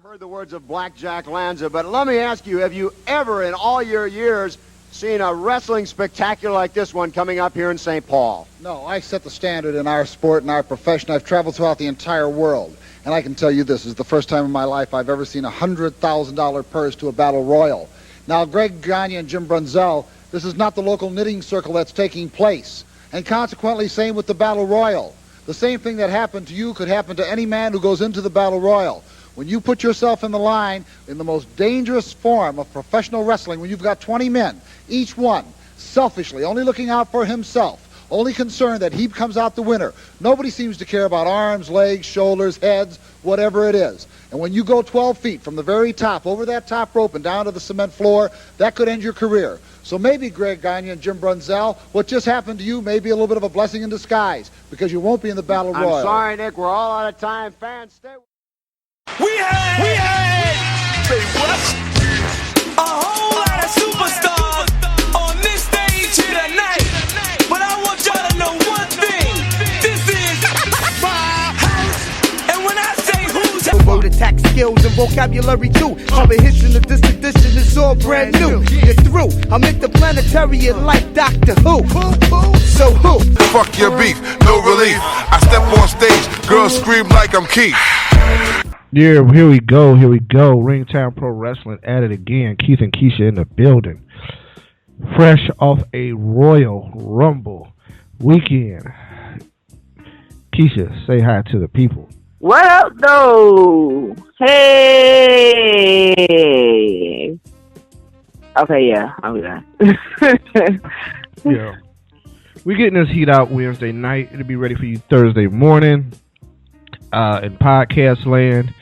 Heard the words of Blackjack Lanza, but let me ask you, have you ever in all your years seen a wrestling spectacular like this one coming up here in St. Paul? No, I set the standard in our sport and our profession. I've traveled throughout the entire world, and I can tell you this is the first time in my life I've ever seen a $100,000 purse to a battle royal. Now, Greg Gagne and Jim Brunzell, this is not the local knitting circle that's taking place, and consequently, same with the battle royal. The same thing that happened to you could happen to any man who goes into the battle royal. When you put yourself in the line in the most dangerous form of professional wrestling, when you've got 20 men, each one selfishly, only looking out for himself, only concerned that he comes out the winner. Nobody seems to care about arms, legs, shoulders, heads, whatever it is. And when you go 12 feet from the very top, over that top rope and down to the cement floor, that could end your career. So maybe, Greg Gagne and Jim Brunzell, what just happened to you may be a little bit of a blessing in disguise, because you won't be in the battle royal. I'm sorry, Nick, we're all out of time. Fans, stay... We had They Wyatts, a whole lot of superstars on this stage here tonight. But I want y'all to know one thing. This is my house. And when I say who's word attack skills and vocabulary too. Cover hits in the disc edition is all brand new. You're through. I'm interplanetary like Doctor Who. So who? Fuck your beef, no relief. I step on stage, girls scream like I'm Keith. Yeah, here we go. Ringtown Pro Wrestling at it again. Keith and Keisha in the building. Fresh off a Royal Rumble weekend. Keisha, say hi to the people. What up, though? Hey. Okay, yeah, I'm done. Yeah. We're getting this heat out Wednesday night. It'll be ready for you Thursday morning. In podcast land,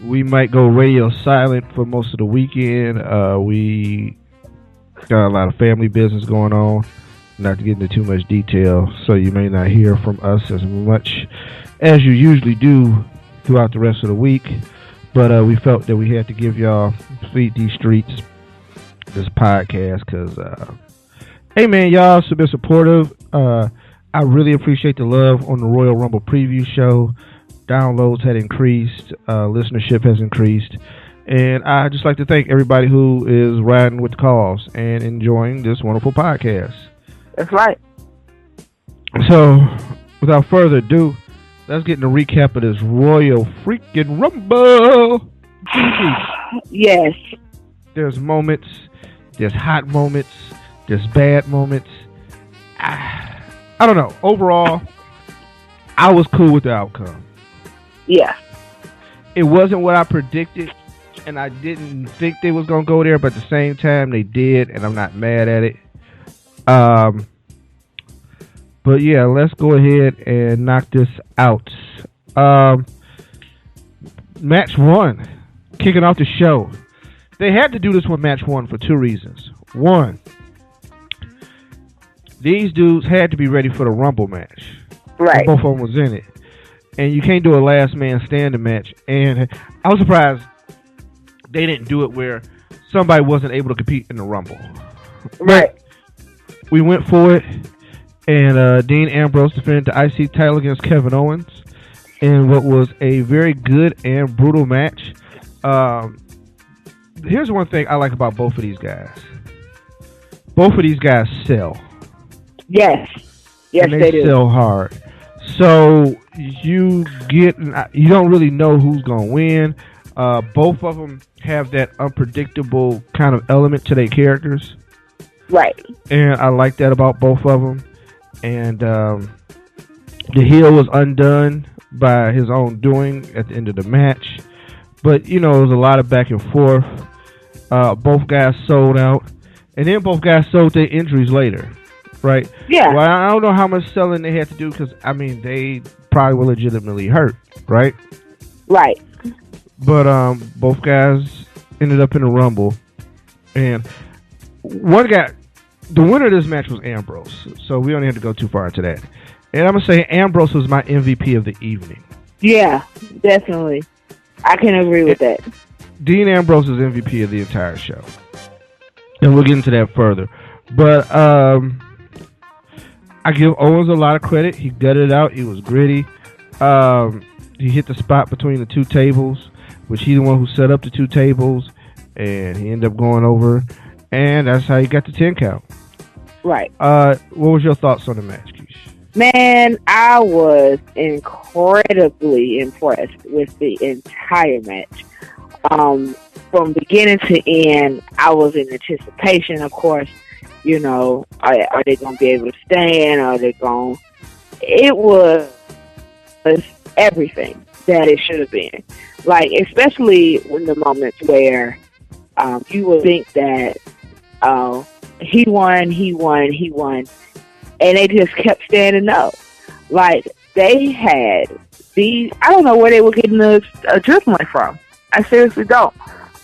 we might go radio silent for most of the weekend. We got a lot of family business going on, not to get into too much detail, so you may not hear from us as much as you usually do throughout the rest of the week, but we felt that we had to give y'all Feed These Streets this podcast because hey man, y'all have been supportive. I really appreciate the love on the Royal Rumble preview show. Downloads had increased, listenership has increased, and I just like to thank everybody who is riding with the cause and enjoying this wonderful podcast. That's right. So, without further ado, let's get in a recap of this Royal freaking Rumble. Yes. There's moments, there's hot moments, there's bad moments. I don't know. Overall, I was cool with the outcome. Yeah. It wasn't what I predicted, and I didn't think they was going to go there, but at the same time, they did, and I'm not mad at it. But yeah, let's go ahead and knock this out. Match 1, kicking off the show. They had to do this one match 1 for 2 reasons. 1, these dudes had to be ready for the Rumble match. Right. Both of them was in it. And you can't do a last man standing match. And I was surprised they didn't do it where somebody wasn't able to compete in the Rumble. Right. But we went for it. And Dean Ambrose defended the IC title against Kevin Owens in what was a very good and brutal match. Here's one thing I like about both of these guys. Both of these guys sell. Yes. Yes, and they do. Sell hard. So you don't really know who's going to win. Both of them have that unpredictable kind of element to their characters. Right. And I like that about both of them. And the heel was undone by his own doing at the end of the match. But, it was a lot of back and forth. Both guys sold out. And then both guys sold their injuries later. Right? Yeah. Well, I don't know how much selling they had to do because, they probably were legitimately hurt. Right? Right. But both guys ended up in the Rumble. And one guy, the winner of this match was Ambrose. So we don't have to go too far into that. And I'm going to say Ambrose was my MVP of the evening. Yeah, definitely. I can agree with that. Dean Ambrose is MVP of the entire show. And we'll get into that further. But I give Owens a lot of credit. He gutted it out. He was gritty. he hit the spot between the two tables, which he's the one who set up the two tables, and he ended up going over, and that's how he got the 10 count. Right. What was your thoughts on the match, Keish? Man, I was incredibly impressed with the entire match. From beginning to end, I was in anticipation, of course. You know, are they going to be able to stand? Are they going? It was everything that it should have been. Like, especially in the moments where you would think that he won, and they just kept standing up. Like, they had these, I don't know where they were getting the adrenaline from. I seriously don't.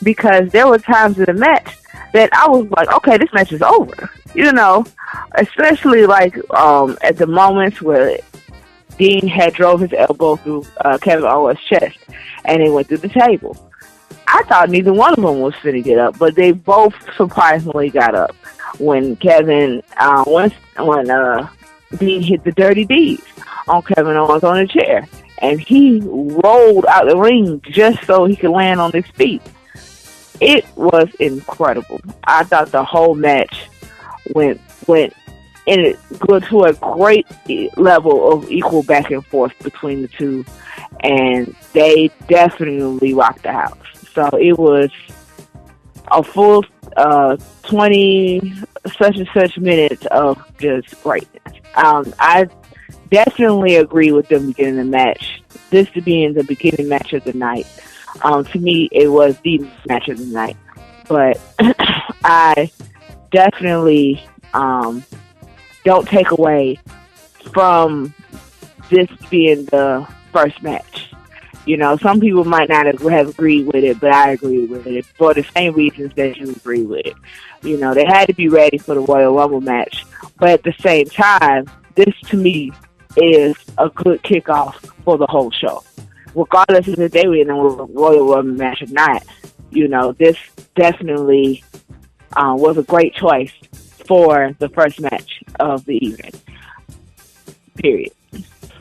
Because there were times in the match that I was like, okay, this match is over. You know, especially like at the moments where Dean had drove his elbow through Kevin Owens' chest and it went through the table. I thought neither one of them was finna get up, but they both surprisingly got up when Kevin, when Dean hit the dirty deeds on Kevin Owens on a chair, and he rolled out the ring just so he could land on his feet. It was incredible. I thought the whole match went to a great level of equal back and forth between the two, and they definitely rocked the house. So it was a full 20 such and such minutes of just greatness. I definitely agree with them beginning the match. This being the beginning match of the night. To me, it was the match of the night. But I definitely don't take away from this being the first match. You know, some people might not have agreed with it, but I agree with it for the same reasons that you agree with it. You know, they had to be ready for the Royal Rumble match. But at the same time, this to me is a good kickoff for the whole show. Regardless if they were in a Royal Rumble match or not, you know, this definitely was a great choice for the first match of the evening. Period.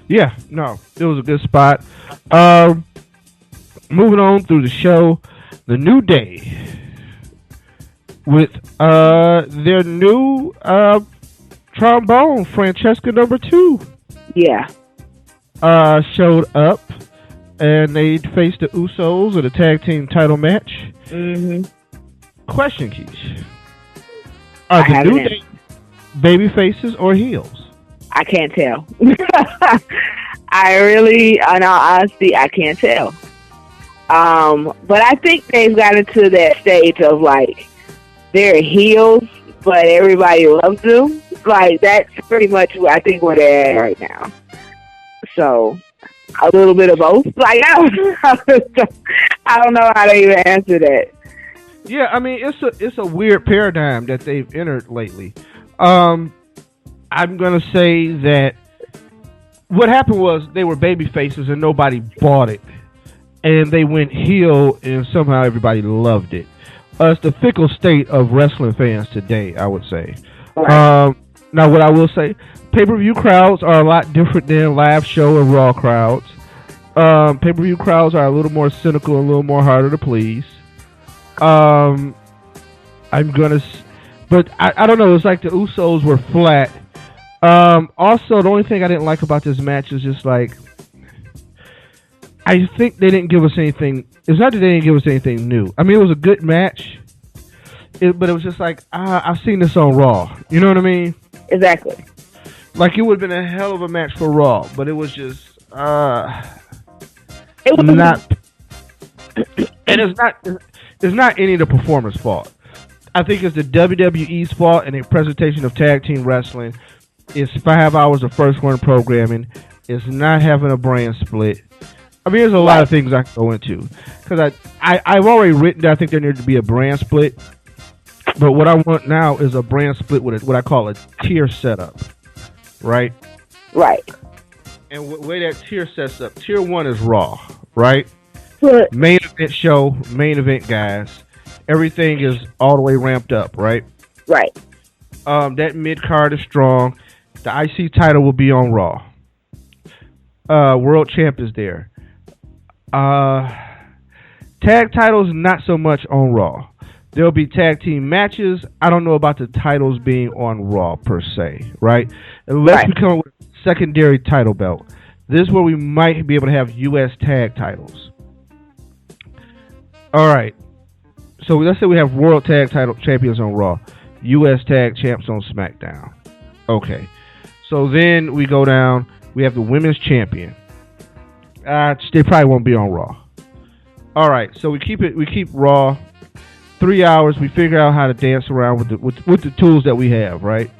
Yeah, no, it was a good spot. Moving on through the show, the New Day with their new trombone, Francesca number 2. Yeah. Showed up, and they faced the Usos in a tag team title match. Mm-hmm. Question, Keish. Are the New Day baby faces or heels? I can't tell. In all honesty, I can't tell. But I think they've gotten to that stage of, like, they're heels, but everybody loves them. Like, that's pretty much I think where they're at right now. So, a little bit of both. Like, I don't know how to even answer that. Yeah, I mean, it's a weird paradigm that they've entered lately. I'm gonna say that what happened was they were baby faces and nobody bought it, and they went heel and somehow everybody loved it. It's the fickle state of wrestling fans today, I would say. Right. Now, what I will say, pay-per-view crowds are a lot different than live show and Raw crowds. Pay-per-view crowds are a little more cynical, a little more harder to please. But I don't know. It's like the Usos were flat. Also, the only thing I didn't like about this match is just like, I think they didn't give us anything. It's not that they didn't give us anything new. I mean, it was a good match, but it was just like, I've seen this on Raw. You know what I mean? Exactly. Like, it would have been a hell of a match for Raw, but it was just it was not. And it's not any of the performers' fault. I think it's the WWE's fault and their presentation of tag team wrestling. It's 5 hours of first run programming. It's not having a brand split. I mean, there's a lot of things I can go into. Because I've already written that I think there needs to be a brand split. But what I want now is a brand split with what I call a tier setup. Right? Right. And the way that tier sets up, tier 1 is Raw. Right? But Main event show, main event guys. Everything is all the way ramped up, right? Right. That mid card is strong. The IC title will be on Raw. World champ is there. Tag titles, not so much on Raw. There'll be tag team matches. I don't know about the titles being on Raw per se, right? Unless we come up with a secondary title belt. This is where we might be able to have U.S. tag titles. All right. So let's say we have World Tag Title Champions on Raw, U.S. Tag Champs on SmackDown. Okay. So then we go down. We have the Women's Champion. They probably won't be on Raw. All right. So we keep Raw 3 hours. We figure out how to dance around with the tools that we have. Right.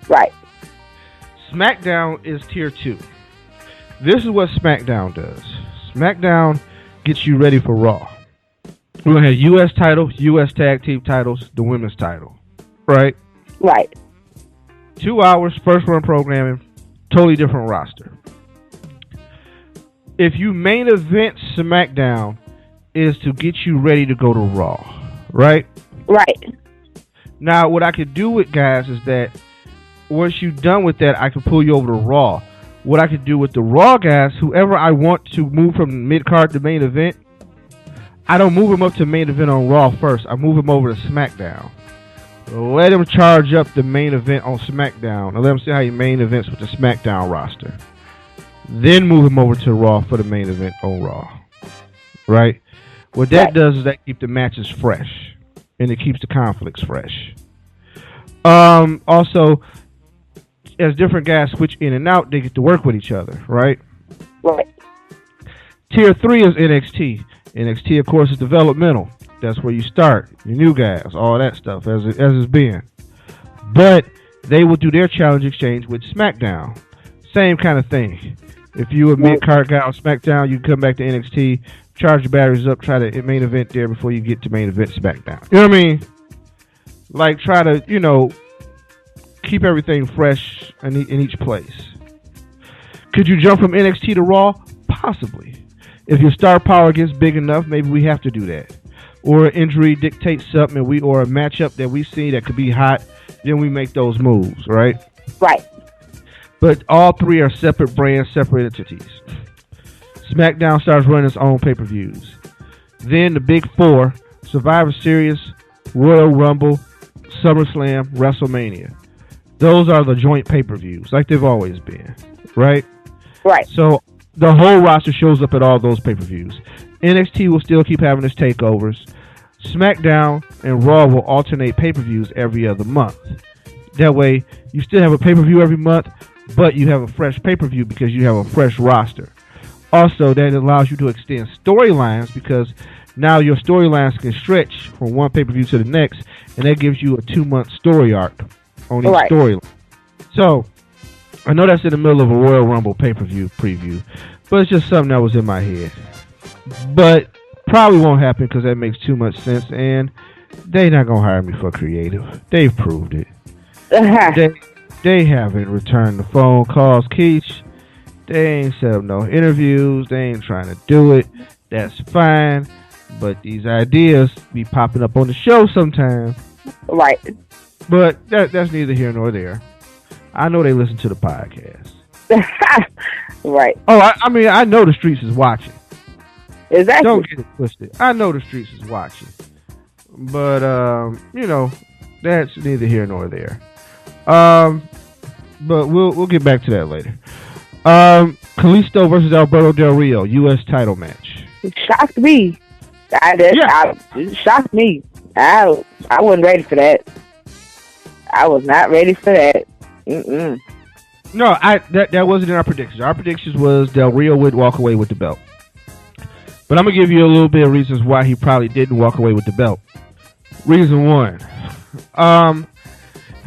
Right. SmackDown is tier 2. This is what SmackDown does. SmackDown gets you ready for Raw. We're going to have U.S. title, U.S. tag team titles, the women's title. Right? Right. 2 hours, first run programming, totally different roster. If you main event SmackDown, is to get you ready to go to Raw. Right? Right. Now, what I could do with guys is that once you're done with that, I can pull you over to Raw. What I could do with the Raw guys, whoever I want to move from mid-card to main event, I don't move them up to main event on Raw first. I move them over to SmackDown. Let them charge up the main event on SmackDown. And let them see how you main events with the SmackDown roster. Then move them over to Raw for the main event on Raw. Right? What that does is that keeps the matches fresh. And it keeps the conflicts fresh. Also, as different guys switch in and out, they get to work with each other, right? Right. Tier 3 is NXT. NXT, of course, is developmental. That's where you start. Your new guys, all that stuff, as it's been. But they will do their challenge exchange with SmackDown. Same kind of thing. If you a mid-card guy on SmackDown, you come back to NXT, charge your batteries up, try to main event there before you get to main event SmackDown. You know what I mean? Like, try to, keep everything fresh in each place. Could you jump from NXT to Raw? Possibly. If your star power gets big enough, maybe we have to do that. Or an injury dictates something, or a matchup that we see that could be hot, then we make those moves, right? Right. But all three are separate brands, separate entities. SmackDown starts running its own pay-per-views. Then the big four, Survivor Series, Royal Rumble, SummerSlam, WrestleMania. Those are the joint pay-per-views, like they've always been, right? Right. So the whole roster shows up at all those pay-per-views. NXT will still keep having its takeovers. SmackDown and Raw will alternate pay-per-views every other month. That way, you still have a pay-per-view every month, but you have a fresh pay-per-view because you have a fresh roster. Also, that allows you to extend storylines because now your storylines can stretch from one pay-per-view to the next, and that gives you a 2-month story arc on each storyline. So, I know that's in the middle of a Royal Rumble pay-per-view preview, but it's just something that was in my head. But probably won't happen because that makes too much sense, and they're not going to hire me for creative. They've proved it. They haven't returned the phone calls, Keith. They ain't set up no interviews. They ain't trying to do it. That's fine. But these ideas be popping up on the show sometimes. Right. But that's neither here nor there. I know they listen to the podcast. Right. Oh, I know the streets is watching. Exactly. Don't get it twisted. I know the streets is watching. But, that's neither here nor there. But we'll get back to that later. Kalisto versus Alberto Del Rio, U.S. title match. It shocked me. It shocked me. I wasn't ready for that. I was not ready for that. Mm-mm. No, that wasn't in our predictions. Our predictions was Del Rio would walk away with the belt. But I'm going to give you a little bit of reasons why he probably didn't walk away with the belt. Reason one.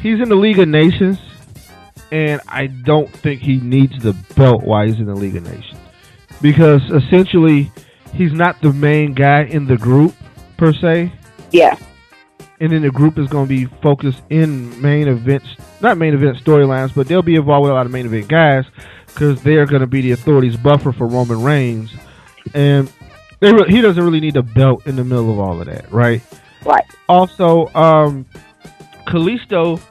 He's in the League of Nations, and I don't think he needs the belt while he's in the League of Nations. Because essentially, he's not the main guy in the group, per se. Yeah. And then the group is going to be focused in main events, not main event storylines, but they'll be involved with a lot of main event guys because they're going to be the authorities buffer for Roman Reigns. And he doesn't really need a belt in the middle of all of that, right? Right. Also, Kalisto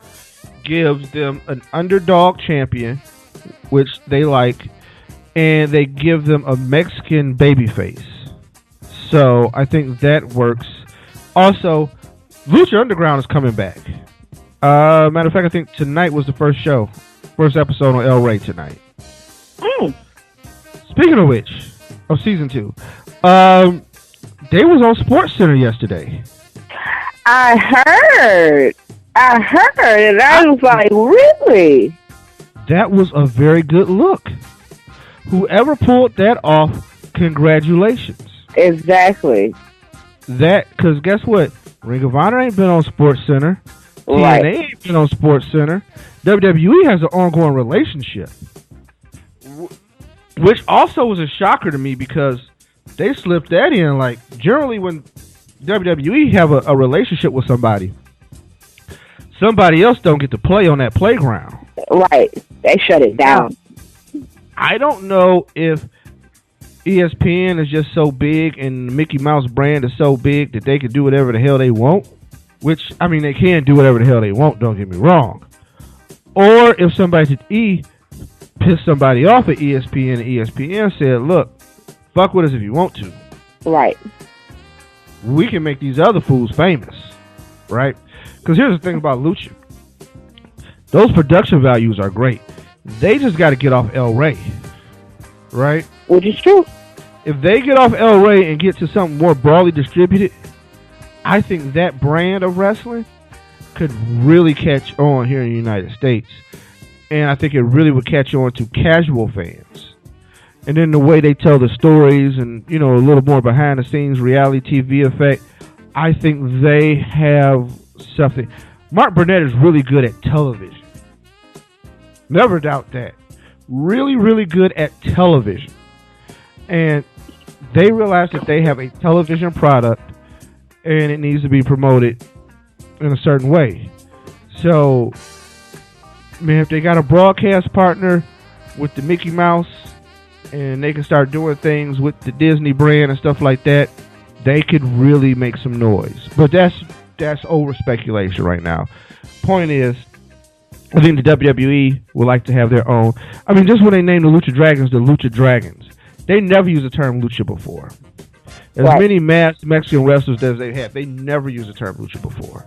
gives them an underdog champion, which they like, and they give them a Mexican babyface. So I think that works. Also, Lucha Underground is coming back. Matter of fact, I think tonight was the first episode on El Rey tonight. Speaking of which, of season 2, they was on Sports Center yesterday. I heard, and I was like, really? That was a very good look. Whoever pulled that off, congratulations. Exactly. Because guess what? Ring of Honor ain't been on Sports Center. Right. TNA ain't been on Sports Center. WWE has an ongoing relationship. Which also was a shocker to me because they slipped that in. Like, generally when WWE have a relationship with somebody else don't get to play on that playground. Right. They shut it down. I don't know if ESPN is just so big and the Mickey Mouse brand is so big that they can do whatever the hell they want. Which, I mean, they can do whatever the hell they want, don't get me wrong. Or if somebody pissed somebody off at ESPN and ESPN said, look, fuck with us if you want to. Right. We can make these other fools famous. Right? Because here's the thing about Lucha. Those production values are great. They just got to get off El Rey. Right? Which is true. If they get off El Rey and get to something more broadly distributed, I think that brand of wrestling could really catch on here in the United States. And I think it really would catch on to casual fans. And then the way they tell the stories and, a little more behind the scenes reality TV effect, I think they have something. Mark Burnett is really good at television. Never doubt that. Really, really good at television. And they realize that they have a television product and it needs to be promoted in a certain way. So, man, if they got a broadcast partner with the Mickey Mouse and they can start doing things with the Disney brand and stuff like that, they could really make some noise. But that's over speculation right now. Point is, I think the WWE would like to have their own. I mean, just when they named the Lucha Dragons, they never used the term Lucha before. As many masked Mexican wrestlers as they have, they never used the term Lucha before.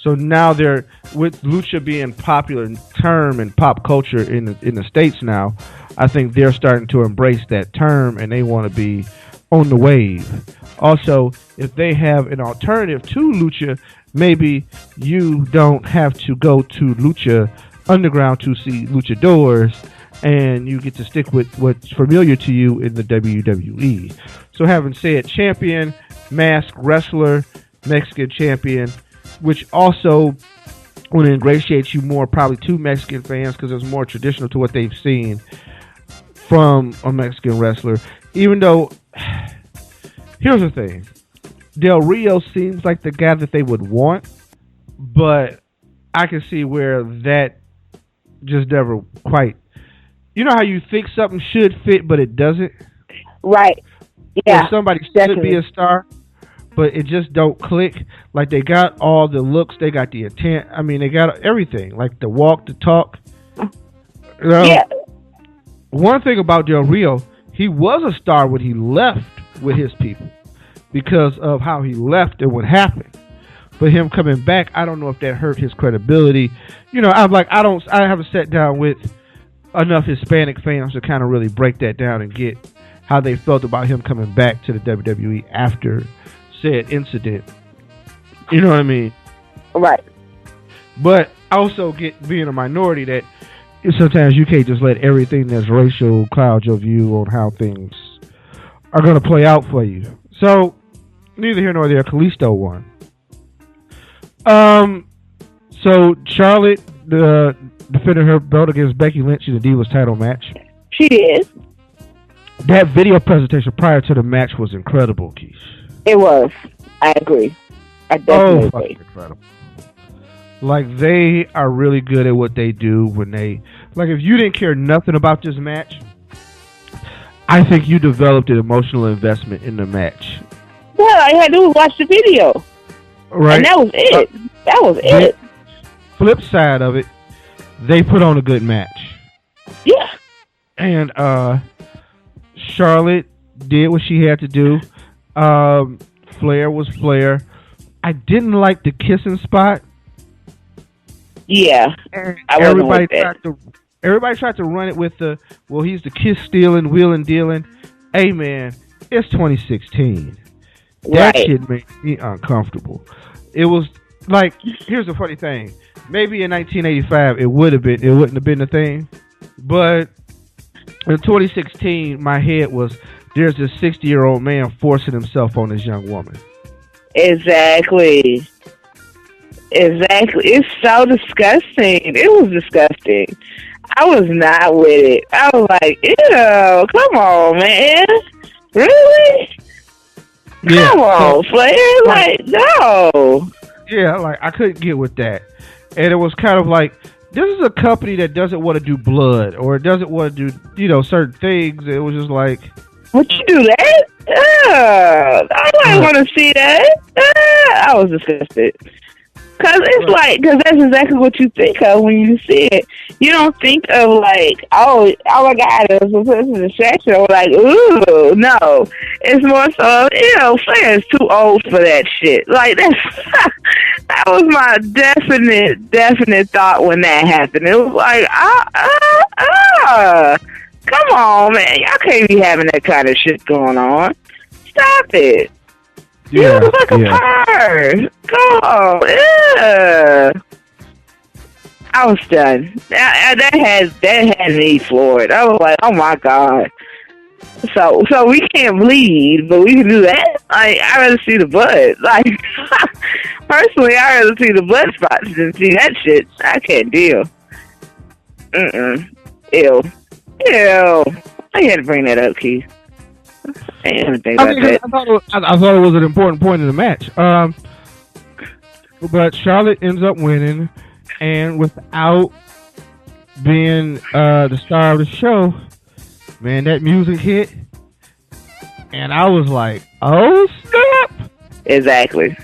So now they're, with Lucha being popular term in pop culture in the States now, I think they're starting to embrace that term and they want to be on the wave. Also, if they have an alternative to Lucha, maybe you don't have to go to Lucha Underground to see luchadors, and you get to stick with what's familiar to you in the WWE. So having said champion, masked wrestler, Mexican champion, which also would ingratiate you more probably to Mexican fans because it's more traditional to what they've seen from a Mexican wrestler. Even though, here's the thing, Del Rio seems like the guy that they would want, but I can see where that just never quite. You know how you think something should fit, but it doesn't? Right. Yeah. Or somebody definitely. should be a star, but it just don't click. Like, they got all the looks, they got the intent. I mean, they got everything. Like, the walk, the talk. Yeah. One thing about Del Rio, he was a star when he left with his people because of how he left and what happened. But him coming back, I don't know if that hurt his credibility. I haven't sat down with enough Hispanic fans to kind of really break that down and get how they felt about him coming back to the WWE after said incident. You know what I mean? Right. But also being a minority that sometimes you can't just let everything that's racial cloud your view on how things are going to play out for you. So, neither here nor there, Kalisto won. So Charlotte defended her belt against Becky Lynch in the Divas title match. She did. That video presentation prior to the match was incredible, Keish. It was. I agree. I definitely agree. Incredible. Like, they are really good at what they do when they... Like, if you didn't care nothing about this match, I think you developed an emotional investment in the match. Well, all you had to do was watch the video. Right. And that was it. That was it. Flip side of it, they put on a good match. Yeah. And Charlotte did what she had to do. Flair was Flair. I didn't like the kissing spot. Yeah, Everybody tried to run it with the, well, he's the kiss stealing, wheeling dealing. Hey man, it's 2016. That right. shit made me uncomfortable. It was like, here's the funny thing. Maybe in 1985 it wouldn't have been a thing, but in 2016 my head was, there's this 60-year-old man forcing himself on this young woman. Exactly. It's so disgusting. It was disgusting. I was not with it. I was like, ew, come on, man. Really? Yeah, come on, Flair. Like, no. Yeah, like, I couldn't get with that. And it was kind of like, this is a company that doesn't want to do blood, or it doesn't want to do, certain things. It was just like, would you do that? I don't want to see that. I was disgusted. Cause that's exactly what you think of when you see it. You don't think of like, oh my God, it was a distraction. Or like, ooh, no. It's more so, Flair is too old for that shit. Like that was my definite thought when that happened. It was like, come on, man, y'all can't be having that kind of shit going on. Stop it. You look like a bird. Come on. Yeah. I was done. That had me floored. I was like, oh my God. So we can't bleed, but we can do that? Like, I'd rather see the blood. Like, personally, I'd rather see the blood spots than see that shit. I can't deal. Ew. I had to bring that up, Keith. I thought it was an important point in the match. But Charlotte ends up winning, and without being the star of the show, man, that music hit, and I was like, oh, snap! Exactly.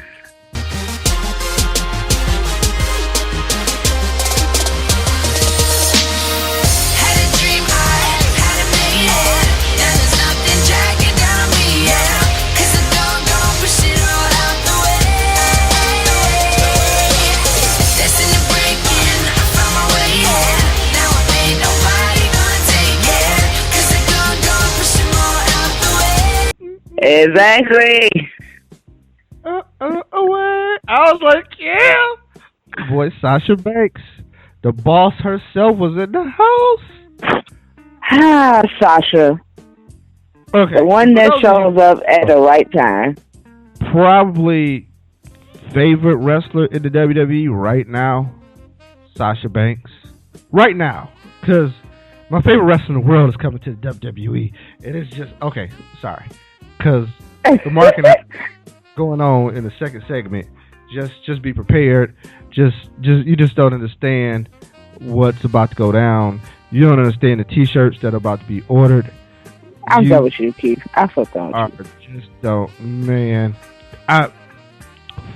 Exactly. Away. I was like, yeah. Boy, Sasha Banks, the boss herself, was in the house. Sasha. Okay. The one that shows up at the right time. Probably favorite wrestler in the WWE right now, Sasha Banks. Right now. Because my favorite wrestler in the world is coming to the WWE. And it's just, okay, sorry. Because the marketing going on in the second segment, just be prepared. You just don't understand what's about to go down. You don't understand the T-shirts that are about to be ordered. I'm done with you, Keith. I fucked on you. Just don't, man.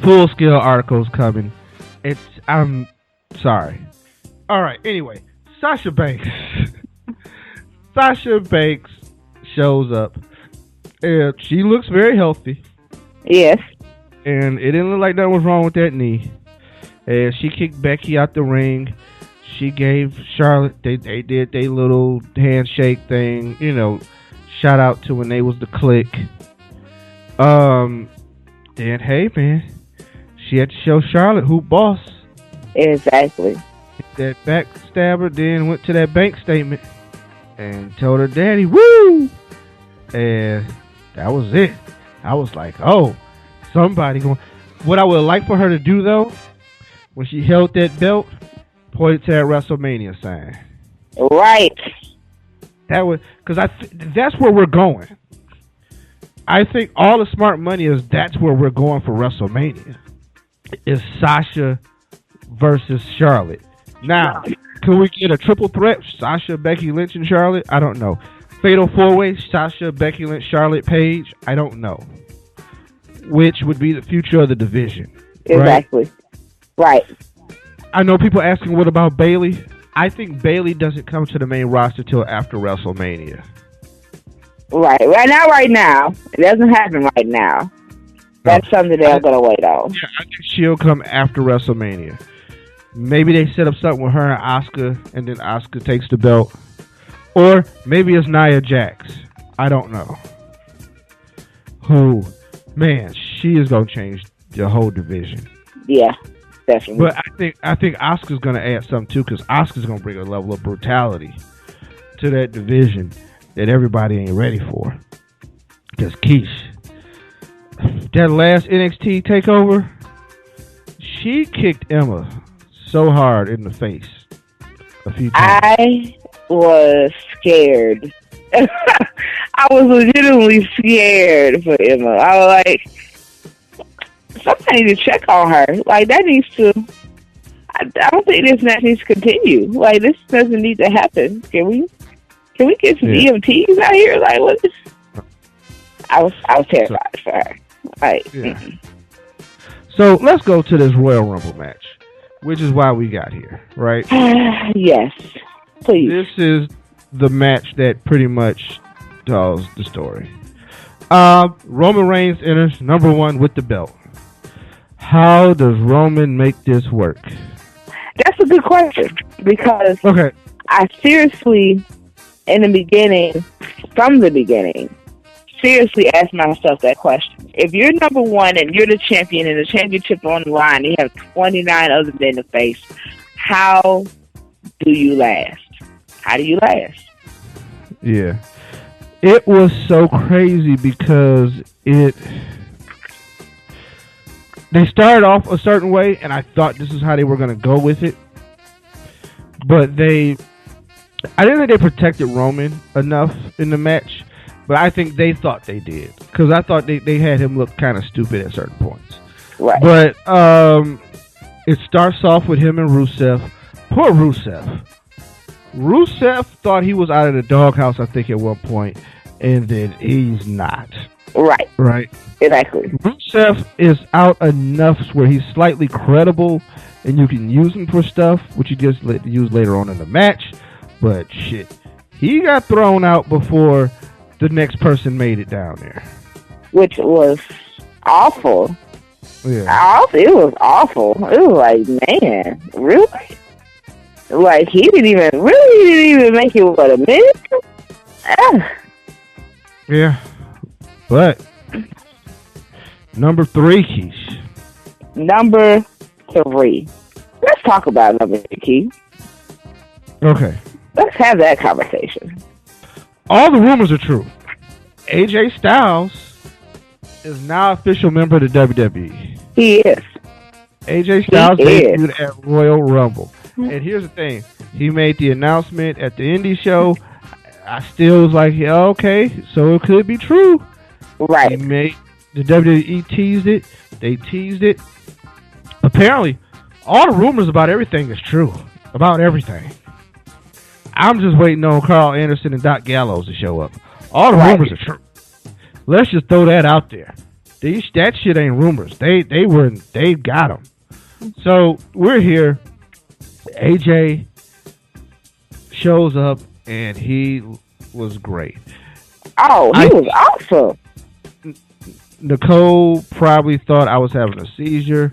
Full scale articles coming. I'm sorry. All right. Anyway, Sasha Banks. Sasha Banks shows up. And she looks very healthy. Yes. And it didn't look like nothing was wrong with that knee. And she kicked Becky out the ring. She gave Charlotte, they did their little handshake thing, shout out to when they was the Click. Then, hey, man, she had to show Charlotte who boss. Exactly. That backstabber, then went to that bank statement and told her daddy, woo! And that was it. I was like, oh, somebody going. What I would like for her to do, though, when she held that belt, pointed to that WrestleMania sign. Right. That was, because that's where we're going. I think all the smart money is that's where we're going for WrestleMania. Is Sasha versus Charlotte. Now, can we get a triple threat? Sasha, Becky Lynch, and Charlotte? I don't know. Fatal 4-way, Sasha, Becky Lynch, Charlotte, Paige? I don't know. Which would be the future of the division. Exactly. Right. I know people asking, what about Bayley? I think Bayley doesn't come to the main roster till after WrestleMania. Right. Right now. It doesn't happen right now. That's something they're going to wait on. Yeah, I think she'll come after WrestleMania. Maybe they set up something with her and Asuka, and then Asuka takes the belt. Or maybe it's Nia Jax. I don't know. Who, man, she is going to change the whole division. Yeah, definitely. But I think Asuka's going to add something too, because Asuka's going to bring a level of brutality to that division that everybody ain't ready for. Because Keish, that last NXT takeover, she kicked Emma so hard in the face a few times. I was scared. I was legitimately scared for Emma. I was like, somebody need to check on her. Like, that needs to... I don't think this match needs to continue. Like, this doesn't need to happen. Can we get some EMTs out here? Like, what is... I was terrified for her. Like, So let's go to this Royal Rumble match, which is why we got here, right? Yes, please. This is the match that pretty much tells the story. Roman Reigns enters number 1 with the belt. How does Roman make this work? That's a good question, because I seriously, from the beginning, seriously asked myself that question. If you're number 1 and you're the champion and the championship on the line, you have 29 other men to face, how do you last? How do you last? Yeah. It was so crazy because they started off a certain way, and I thought this is how they were going to go with it. But I didn't think they protected Roman enough in the match, but I think they thought they did. Because I thought they had him look kind of stupid at certain points. Right. But it starts off with him and Rusev. Poor Rusev. Rusev thought he was out of the doghouse, I think, at one point, and then he's not. Right. Right. Exactly. Rusev is out enough where he's slightly credible, and you can use him for stuff, which you just use later on in the match. But shit, he got thrown out before the next person made it down there, which was awful. Yeah, it was awful. It was like, man, really? Like, he didn't even make it what, a minute? Yeah, but number 3, Keish. Number 3. Let's talk about number 3, Keith. Okay. Let's have that conversation. All the rumors are true. AJ Styles is now official member of the WWE. He is. AJ Styles debuted at Royal Rumble. And here's the thing. He made the announcement at the indie show. I still was like, yeah, okay, so it could be true. Right. The WWE teased it. They teased it. Apparently, all the rumors about everything is true. About everything. I'm just waiting on Carl Anderson and Doc Gallows to show up. All the rumors are true. Let's just throw that out there. That shit ain't rumors. They got them. So we're here. AJ shows up and he was great. Oh, he was awesome. Nicole probably thought I was having a seizure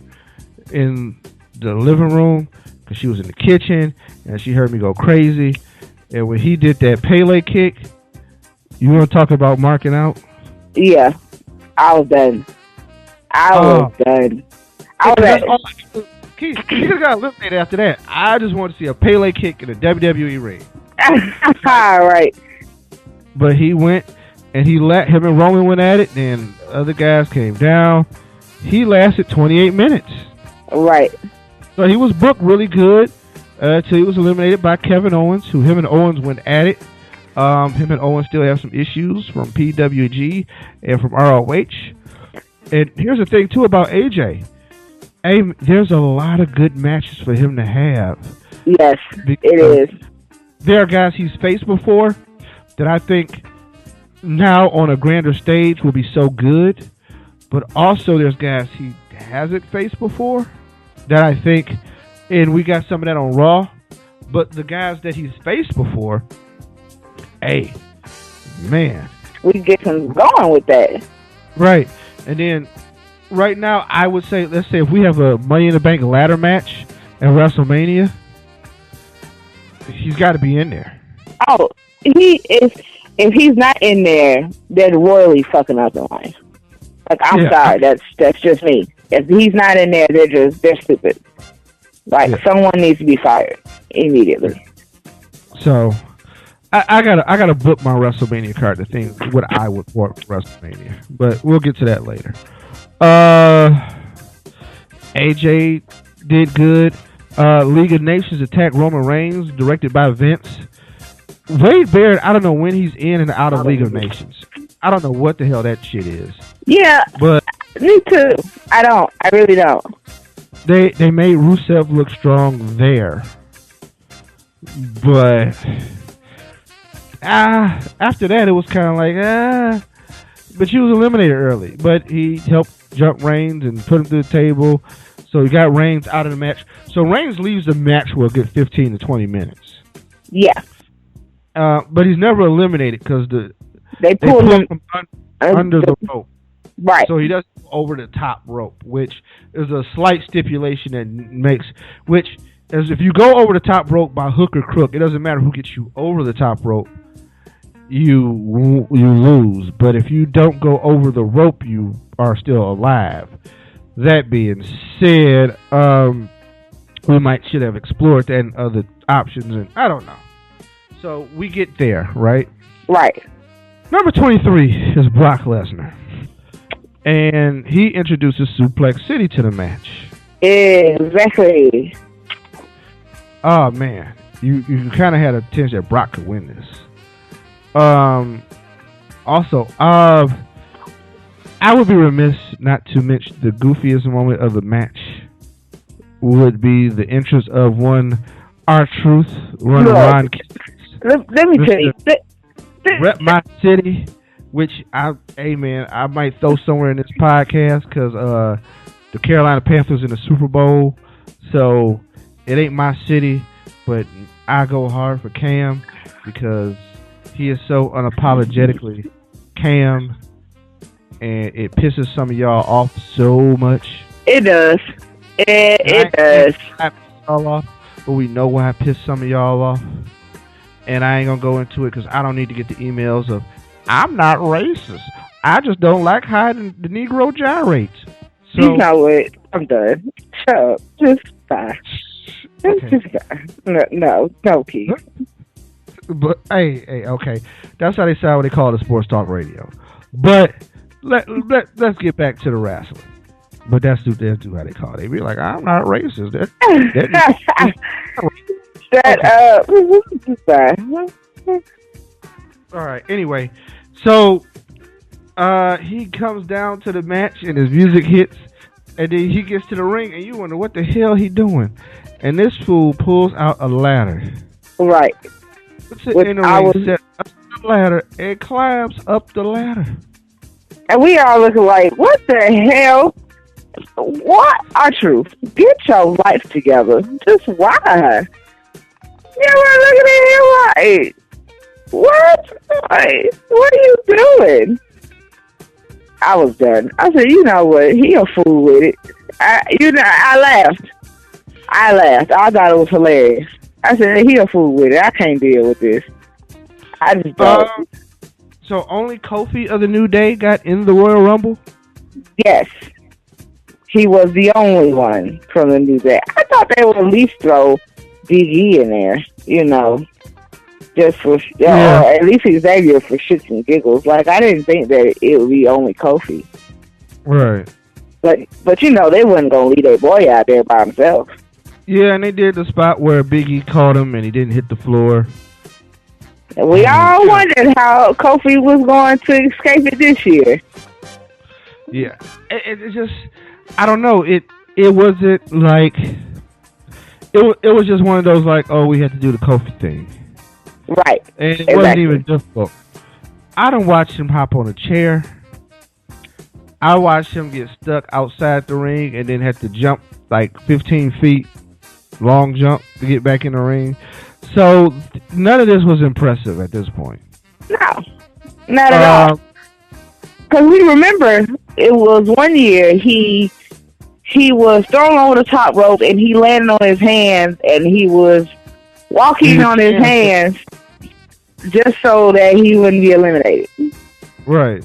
in the living room because she was in the kitchen and she heard me go crazy. And when he did that Pele kick, you want to talk about marking out? Yeah, I was done. I was done. Keith, you just got eliminated after that. I just want to see a Pele kick in a WWE ring. All right. But he went, and him and Roman went at it, then other guys came down. He lasted 28 minutes. Right. So he was booked really good until he was eliminated by Kevin Owens, him and Owens went at it. Him and Owens still have some issues from PWG and from ROH. And here's the thing, too, about AJ. There's a lot of good matches for him to have. Yes, it is. There are guys he's faced before that I think now on a grander stage will be so good. But also there's guys he hasn't faced before that I think, and we got some of that on Raw, but the guys that he's faced before, hey, man, we get some going with that. Right. And then right now, I would say, let's say if we have a Money in the Bank ladder match at WrestleMania, he's got to be in there. Oh, he is. If he's not in there, they're royally fucking up the line. Like, I'm sorry, that's just me. If he's not in there, they're stupid. Like, someone needs to be fired immediately. So, I gotta book my WrestleMania card to think what I would want for WrestleMania, but we'll get to that later. AJ did good. League of Nations attacked Roman Reigns, directed by Vince. Wade Barrett, I don't know when he's in and out of League of Nations. I don't know what the hell that shit is. Yeah, but me too. I really don't. They made Rusev look strong there, but after that it was kind of like but she was eliminated early. But he helped jump Reigns and put him through the table, so he got Reigns out of the match. So Reigns leaves the match for a good 15 to 20 minutes. Yeah. But he's never eliminated because they pulled him under the rope. Right. So he doesn't go over the top rope, which is a slight stipulation that makes, which is if you go over the top rope by hook or crook, it doesn't matter who gets you over the top rope, you lose. But if you don't go over the rope, you are still alive. That being said, we should have explored that and other options, and I don't know. So we get there, right? Right. Number 23 is Brock Lesnar. And he introduces Suplex City to the match. Exactly. Oh, man. You kind of had a tension that Brock could win this. Also, I would be remiss not to mention the goofiest moment of the match would be the entrance of one R-Truth, one Ron. Let me tell you. Rep my city, which I might throw somewhere in this podcast because the Carolina Panthers in the Super Bowl, so it ain't my city, but I go hard for Cam because he is so unapologetically Cam, and it pisses some of y'all off so much. It does. It does. Y'all off, but we know why I pissed some of y'all off. And I ain't gonna go into it because I don't need to get the emails of I'm not racist. I just don't like how the Negro gyrates. So, you know what? I'm done. Shut up. Just bye. Okay. Just bye. No, Keith. But hey, okay. That's how they sound when they call it sports talk radio. But let's get back to the wrestling. But that's how they call it. They be like, I'm not racist. All right. Anyway, so he comes down to the match and his music hits, and then he gets to the ring, and you wonder what the hell he doing. And this fool pulls out a ladder. Right. Puts it in the ring, sets up the ladder, and climbs up the ladder. And we all looking like, what the hell? What? R-Truth, get your life together. Just why? Yeah, we're looking at him like, what? Like, what are you doing? I was done. I said, you know what? He a fool with it. I laughed. I thought it was hilarious. I said, he a fool with it. I can't deal with this. I just don't. So only Kofi of the New Day got in the Royal Rumble? Yes. He was the only one from the New Day. I thought they would at least throw Big E in there, you know, just for, or at least Xavier for shits and giggles. Like, I didn't think that it would be only Kofi. Right. But you know, they wasn't going to leave their boy out there by himself. Yeah, and they did the spot where Big E caught him and he didn't hit the floor. And we all wondered how Kofi was going to escape it this year. Yeah. It just, I don't know. It wasn't like, it was just one of those like, oh, we had to do the Kofi thing. Right. And it wasn't even difficult. I done watched him hop on a chair. I watched him get stuck outside the ring and then had to jump like 15 feet, long jump to get back in the ring. So none of this was impressive at this point. No. Not at all. Because we remember it was one year he was thrown over the top rope and he landed on his hands and he was walking on his hands just so that he wouldn't be eliminated. Right.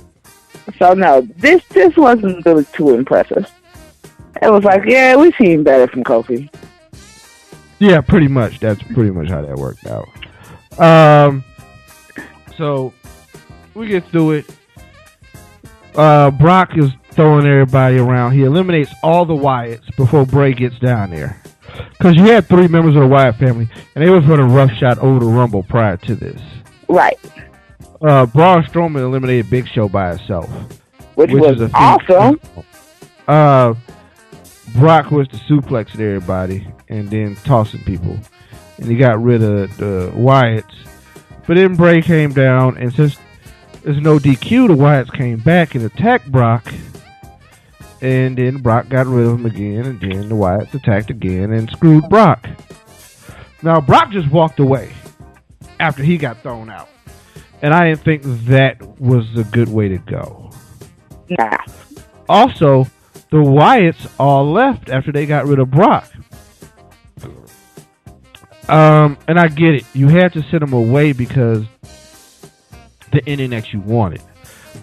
So no, this wasn't really too impressive. It was like, yeah, we've seen better from Kofi. Yeah, pretty much. That's pretty much how that worked out. So we get through it. Brock is throwing everybody around. He eliminates all the Wyatts before Bray gets down there. Because you had 3 members of the Wyatt family, and they was running roughshod over the Rumble prior to this. Right. Braun Strowman eliminated Big Show by itself. Which was awesome. Brock was the suplexing everybody and then tossing people. And he got rid of the Wyatts. But then Bray came down, and since there's no DQ, the Wyatts came back and attacked Brock. And then Brock got rid of him again, and then the Wyatts attacked again and screwed Brock. Now, Brock just walked away after he got thrown out. And I didn't think that was a good way to go. Nah. Also, the Wyatts all left after they got rid of Brock. And I get it. You had to send them away because the ending that you wanted.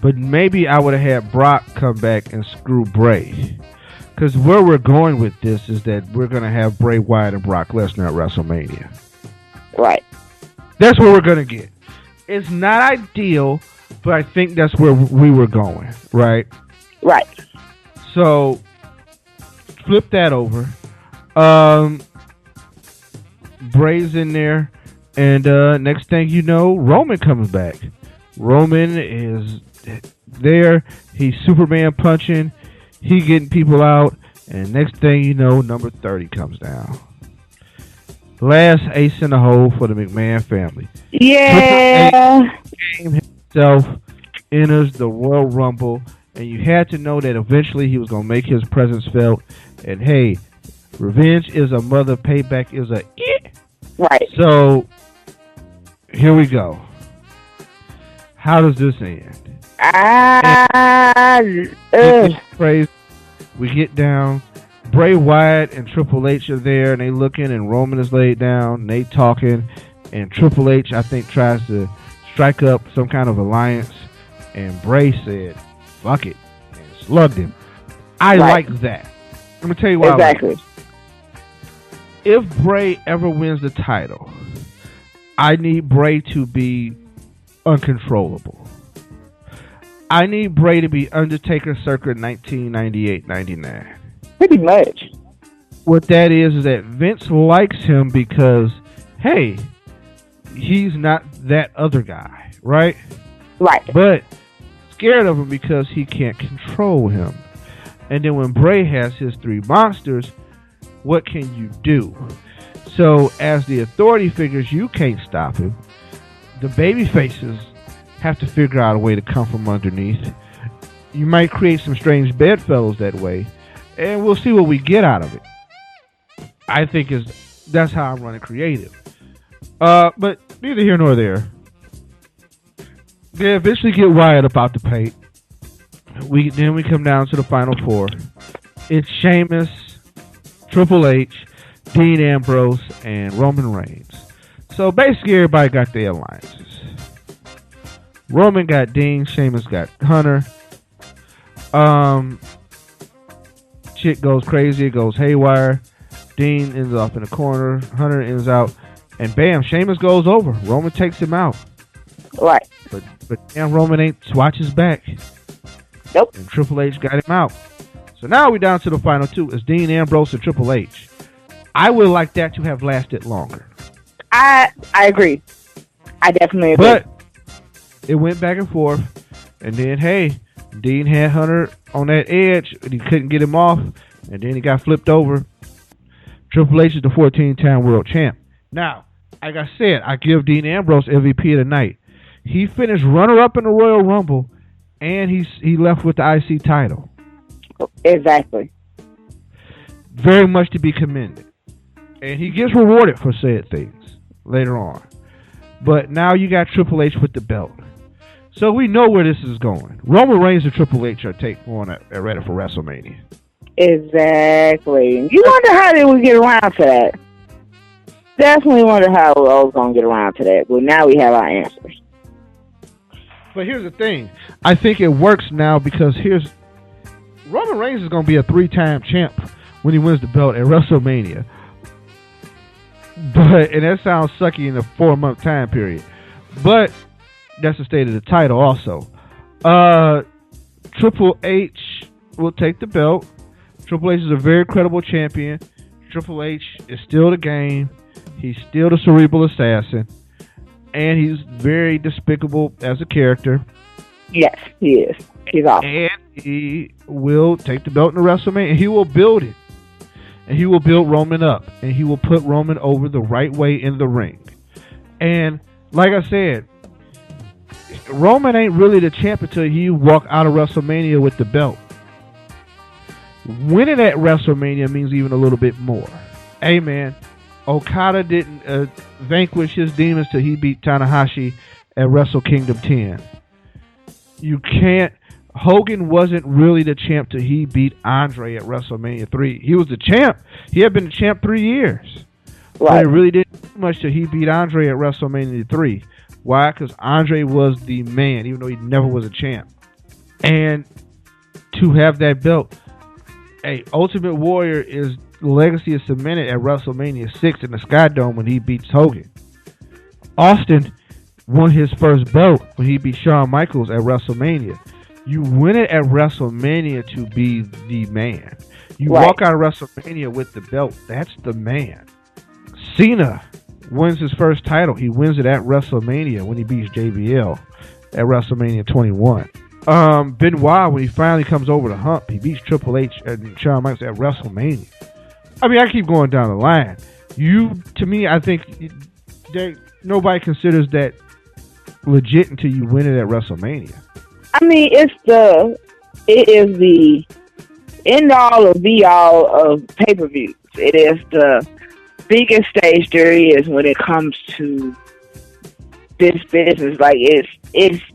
But maybe I would have had Brock come back and screw Bray. Because where we're going with this is that we're going to have Bray Wyatt and Brock Lesnar at WrestleMania. Right. That's what we're going to get. It's not ideal, but I think that's where we were going, right? Right. So, flip that over. Bray's in there, and next thing you know, Roman comes back. Roman is there. He's Superman punching. He getting people out, and next thing you know, number 30 comes down. Last ace in the hole for the McMahon family. Yeah. Himself enters the Royal Rumble, and you had to know that eventually he was going to make his presence felt. And hey, revenge is a mother, payback is a Right. So here we go. How does this end? Praise. We get down. Bray Wyatt and Triple H are there, and they looking, and Roman is laid down, and they talking, and Triple H, I think, tries to strike up some kind of alliance, and Bray said, fuck it, and slugged him. I like that. Let me tell you why. Exactly. I like it. If Bray ever wins the title, I need Bray to be uncontrollable. I need Bray to be Undertaker circa 1998-99. Pretty much. What that is that Vince likes him because, hey, he's not that other guy, right? Right. But scared of him because he can't control him. And then when Bray has his 3 monsters, what can you do? So as the authority figures, you can't stop him. The baby faces have to figure out a way to come from underneath. You might create some strange bedfellows that way, and we'll see what we get out of it. I think that's how I'm running creative. But neither here nor there. They eventually get Wyatt up out the paint. Then we come down to the final 4. It's Sheamus, Triple H, Dean Ambrose, and Roman Reigns. So basically everybody got their alliances. Roman got Dean, Sheamus got Hunter. Shit goes crazy, it goes haywire. Dean ends up in the corner, Hunter ends out, and bam, Sheamus goes over. Roman takes him out. Right. But damn, Roman ain't swatch his back. Nope. And Triple H got him out. So now we're down to the final 2. It's Dean Ambrose and Triple H. I would like that to have lasted longer. I agree. I definitely agree. But it went back and forth, and then hey, Dean had Hunter on that edge, and he couldn't get him off, and then he got flipped over. Triple H is the 14-time world champ. Now, like I said, I give Dean Ambrose MVP of the night. He finished runner-up in the Royal Rumble, and he left with the IC title. Exactly. Very much to be commended. And he gets rewarded for said things later on. But now you got Triple H with the belt. So we know where this is going. Roman Reigns and Triple H are going at ready for WrestleMania. Exactly. You wonder how they would get around to that. Definitely wonder how I was going to get around to that. But now we have our answers. But here's the thing. I think it works now because Roman Reigns is going to be a 3-time champ when he wins the belt at WrestleMania. And that sounds sucky in a 4-month time period. But that's the state of the title also. Triple H will take the belt. Triple H is a very credible champion. Triple H is still the game. He's still the cerebral assassin. And he's very despicable as a character. Yes, he is. He's awesome. And he will take the belt in the WrestleMania. And he will build it. And he will build Roman up. And he will put Roman over the right way in the ring. And like I said, Roman ain't really the champ until he walk out of WrestleMania with the belt. Winning at WrestleMania means even a little bit more. Hey, man, Okada didn't vanquish his demons till he beat Tanahashi at Wrestle Kingdom 10. You can't. Hogan wasn't really the champ till he beat Andre at WrestleMania 3. He was the champ. He had been the champ 3 years. Right. But it really didn't do much till he beat Andre at WrestleMania 3. Why? Because Andre was the man, even though he never was a champ. And to have that belt, Ultimate Warrior is legacy is cemented at WrestleMania 6 in the Sky Dome when he beats Hogan. Austin won his first belt when he beat Shawn Michaels at WrestleMania. You win it at WrestleMania to be the man. You walk out of WrestleMania with the belt. That's the man. Cena wins his first title. He wins it at WrestleMania when he beats JBL at WrestleMania 21. Benoit, when he finally comes over the hump, he beats Triple H and Shawn Michaels at WrestleMania. I mean, I keep going down the line. To me, I think nobody considers that legit until you win it at WrestleMania. I mean, it is the end all of be all of pay-per-views. It is the biggest stage there is when it comes to this business. Like it's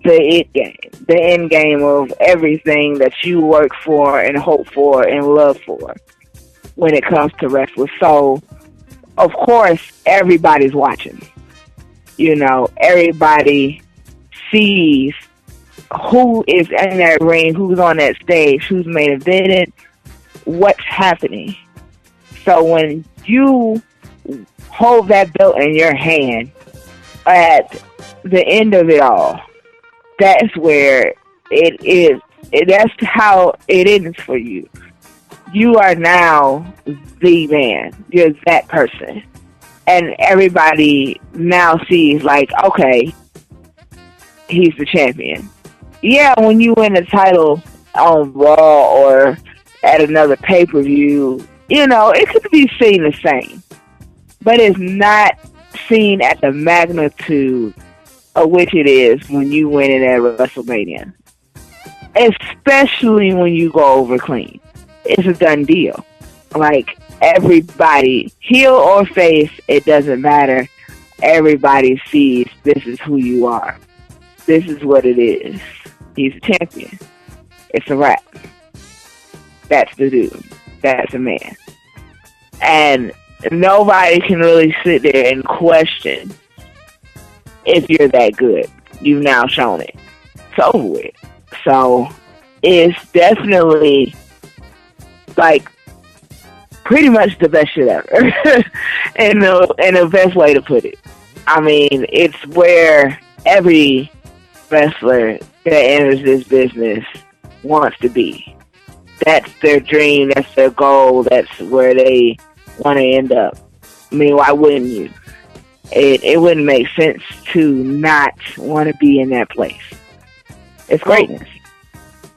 the it game, the end game of everything that you work for and hope for and love for when it comes to wrestling. So, of course, everybody's watching. You know, everybody sees who is in that ring, who's on that stage, who's main evented, what's happening. So when you hold that belt in your hand at the end of it all, that's where it is. That's how it is for you. You are now the man. You're that person. And everybody now sees, like, okay, he's the champion. Yeah, when you win a title on Raw or at another pay-per-view, you know, it could be seen the same. But it's not seen at the magnitude of which it is when you win it at WrestleMania. Especially when you go over clean. It's a done deal. Like, everybody, heel or face, it doesn't matter. Everybody sees this is who you are. This is what it is. He's a champion. It's a wrap. That's the dude. That's the man. And nobody can really sit there and question if you're that good. You've now shown it. It's over with. So it's definitely like pretty much the best shit ever. and the best way to put it. I mean, it's where every wrestler that enters this business wants to be. That's their dream, that's their goal, that's where they want to end up. I mean, why wouldn't you? It wouldn't make sense to not want to be in that place. It's greatness.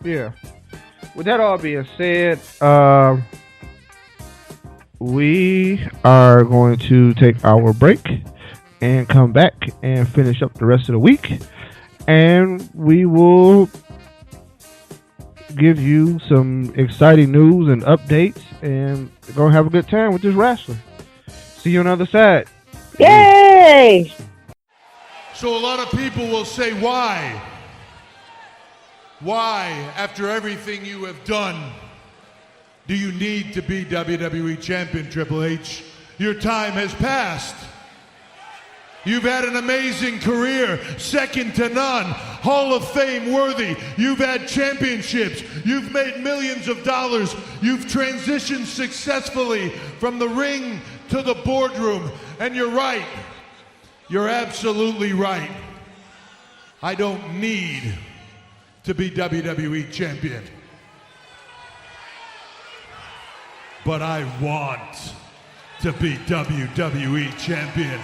Yeah. With that all being said, we are going to take our break and come back and finish up the rest of the week. And we will give you some exciting news and updates, and we're going to have a good time with this wrestling. See you on the other side. Yay! So a lot of people will say, why? Why, after everything you have done, do you need to be WWE Champion, Triple H? Your time has passed. You've had an amazing career, second to none, Hall of Fame worthy. You've had championships. You've made millions of dollars. You've transitioned successfully from the ring to the boardroom. And you're right. You're absolutely right. I don't need to be WWE Champion. But I want to be WWE Champion.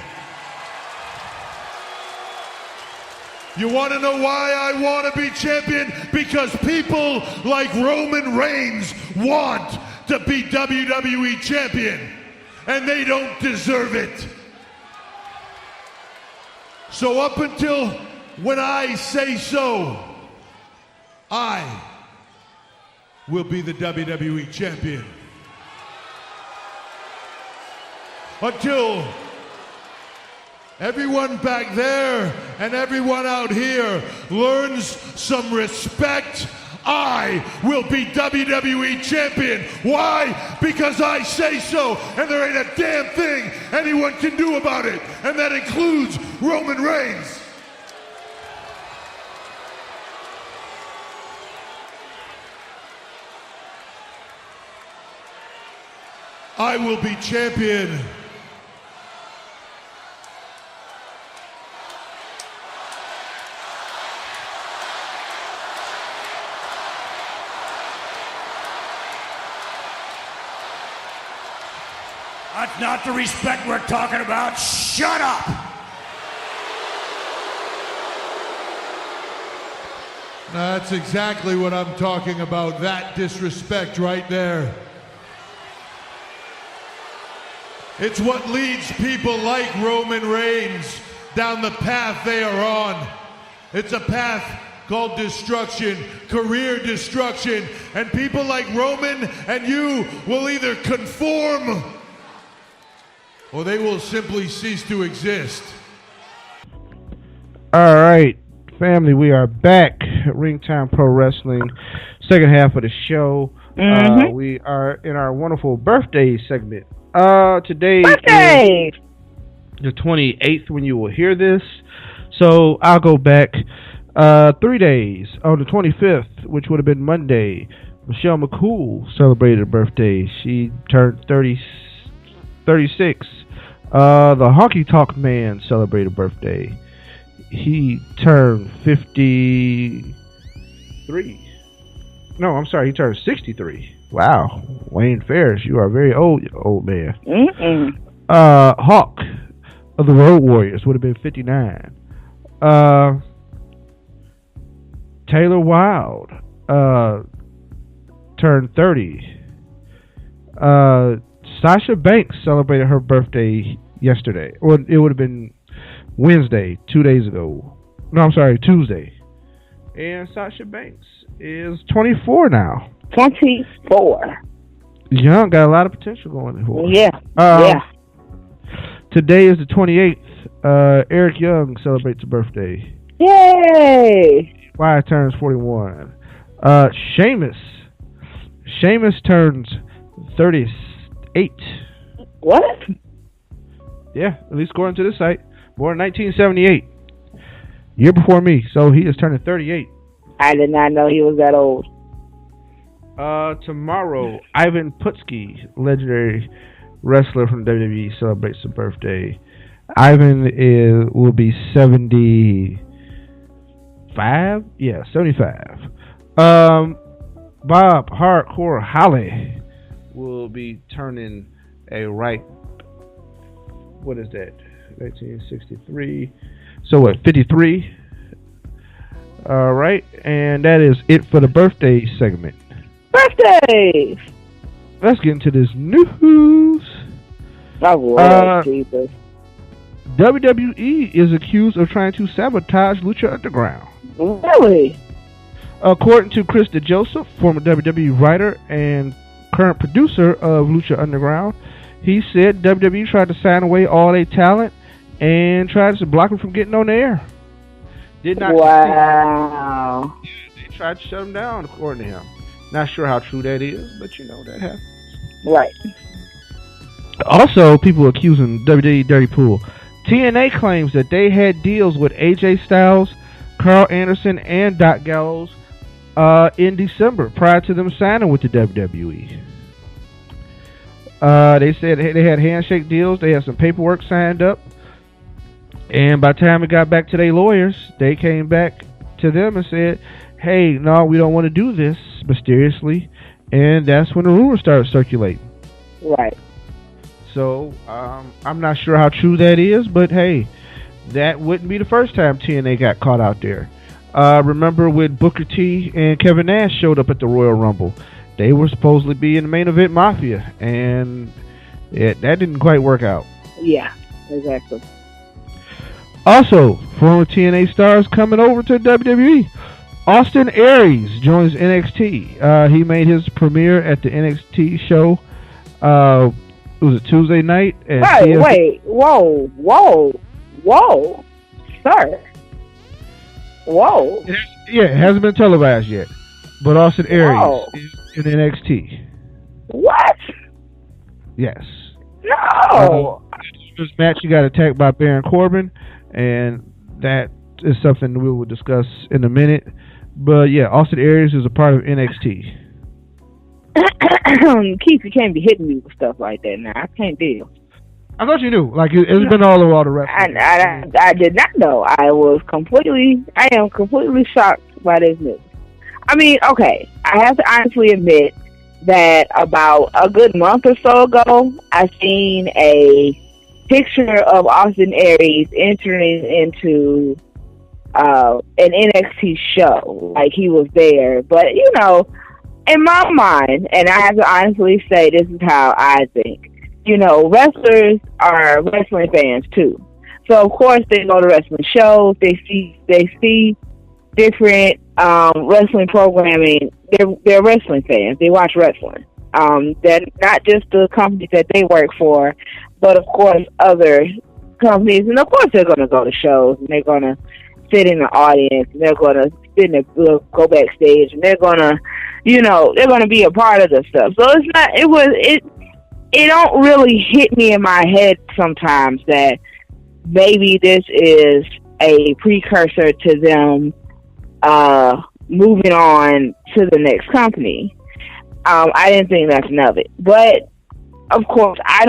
You want to know why I want to be champion? Because people like Roman Reigns want to be WWE Champion, and they don't deserve it. So up until when I say so, I will be the WWE Champion. Until everyone back there and everyone out here learns some respect, I will be WWE Champion. Why? Because I say so, and there ain't a damn thing anyone can do about it, and that includes Roman Reigns. I will be champion. That's not the respect we're talking about. Shut up! That's exactly what I'm talking about. That disrespect right there. It's what leads people like Roman Reigns down the path they are on. It's a path called destruction, career destruction, and people like Roman and you will either conform or they will simply cease to exist. All right, family, we are back at Ringtime Pro Wrestling, second half of the show. We are in our wonderful birthday segment. Today is the 28th when you will hear this. So I'll go back 3 days. On the 25th, which would have been Monday, Michelle McCool celebrated her birthday. She turned 36. The Honky Tonk Man celebrated birthday. He turned 53. No, I'm sorry, he turned 63. Wow, Wayne Ferris, you are very old man. Hawk of the Road Warriors would have been 59. Taylor Wilde turned 30. Sasha Banks celebrated her birthday yesterday. Or it would have been Wednesday, 2 days ago. No, I'm sorry, Tuesday. And Sasha Banks is 24 now. 24. Young, got a lot of potential going for her. Yeah. Today is the 28th. Eric Young celebrates a birthday. Yay! Wyatt turns 41. Sheamus turns 38. What? Yeah, at least according to this site. Born in 1978. Year before me, so he is turning 38. I did not know he was that old. Tomorrow, Ivan Putski, legendary wrestler from WWE, celebrates a birthday. Ivan will be 75? Yeah, 75. Bob Hardcore Holly will be turning a ripe, what is that, 1963. So what, 53? All right, and that is it for the birthday segment. Birthdays! Let's get into this news. Oh, Lord Jesus. WWE is accused of trying to sabotage Lucha Underground. Really? According to Chris DeJoseph, former WWE writer and current producer of Lucha Underground, he said WWE tried to sign away all their talent and tried to block them from getting on the air. Did not wow. They tried to shut him down, according to him. Not sure how true that is, but that happens. Right. Also, people accusing WWE Dirty Pool. TNA claims that they had deals with AJ Styles, Carl Anderson, and Doc Gallows in December prior to them signing with the WWE. They said they had handshake deals. They had some paperwork signed up. And by the time it got back to their lawyers, they came back to them and said, hey, no, we don't want to do this, mysteriously. And that's when the rumors started circulating. Right. So, I'm not sure how true that is, but hey, that wouldn't be the first time TNA got caught out there. Remember when Booker T and Kevin Nash showed up at the Royal Rumble? They were supposedly be in the main event Mafia, and that didn't quite work out. Yeah, exactly. Also, former TNA stars coming over to WWE. Austin Aries joins NXT. He made his premiere at the NXT show. It was a Tuesday night. Wait, whoa, sir. Whoa. It hasn't been televised yet. But Austin Aries is in NXT. What? Yes. No. This match, he got attacked by Baron Corbin, and that is something we will discuss in a minute. But yeah, Austin Aries is a part of NXT. Keith, you can't be hitting me with stuff like that now. I can't deal. I thought you knew. Like, it's been all over all the wrestling. I did not know. I am completely shocked by this news. I mean, okay, I have to honestly admit that about a good month or so ago, I seen a picture of Austin Aries entering into an NXT show. Like, he was there. But, in my mind, and I have to honestly say this is how I think, wrestlers are wrestling fans too. So of course they go to wrestling shows, they see different wrestling programming. They're wrestling fans. They watch wrestling. They're not just the companies that they work for, but of course other companies, and of course they're gonna go to shows and they're gonna sit in the audience and they're gonna sit in the go backstage and they're gonna they're going to be a part of the stuff. So it don't really hit me in my head sometimes that maybe this is a precursor to them moving on to the next company. I didn't think nothing of it. But of course, I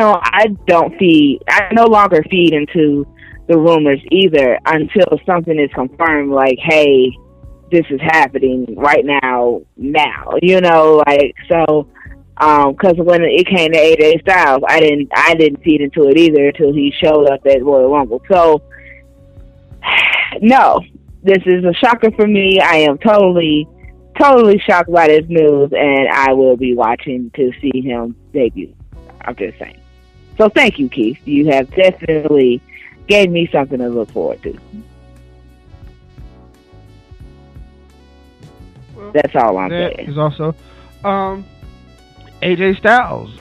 no longer feed into the rumors either until something is confirmed, like, hey, this is happening right now, so, because when it came to AJ Styles, I didn't feed into it either until he showed up at Royal Rumble. So, no, this is a shocker for me. I am totally shocked by this news, and I will be watching to see him debut. I'm just saying. So, thank you, Keith. You have definitely gave me something to look forward to. That's all I'm saying. Is also AJ Styles.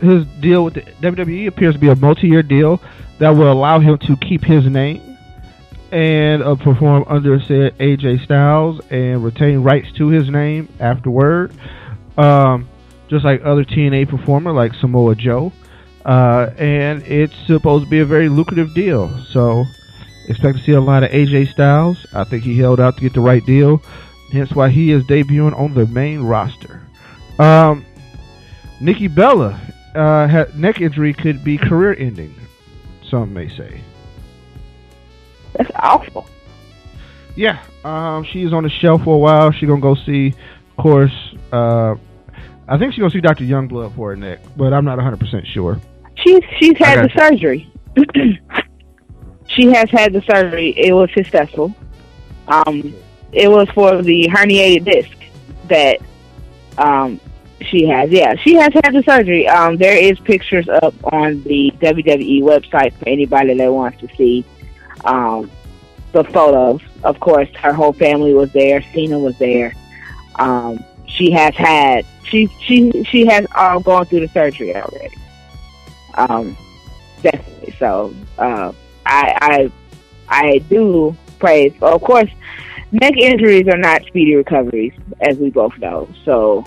His deal with the WWE appears to be a multi-year deal that will allow him to keep his name and perform under said AJ Styles and retain rights to his name afterward. Just like other TNA performer like Samoa Joe. And it's supposed to be a very lucrative deal. So expect to see a lot of AJ Styles. I think he held out to get the right deal. Hence why he is debuting on the main roster. Nikki Bella, neck injury could be career-ending, some may say. That's awful. Yeah, she's on the shelf for a while. She's going to go see, of course, I think she's going to see Dr. Youngblood for her neck, but I'm not 100% sure. She's had the surgery. She has had the surgery. It was successful. It was for the herniated disc that she has. Yeah, she has had the surgery. There is pictures up on the WWE website for anybody that wants to see the photos. Of course, her whole family was there. Cena was there. She has gone through the surgery already. Definitely. So I do praise. Of course, neck injuries are not speedy recoveries, as we both know. So,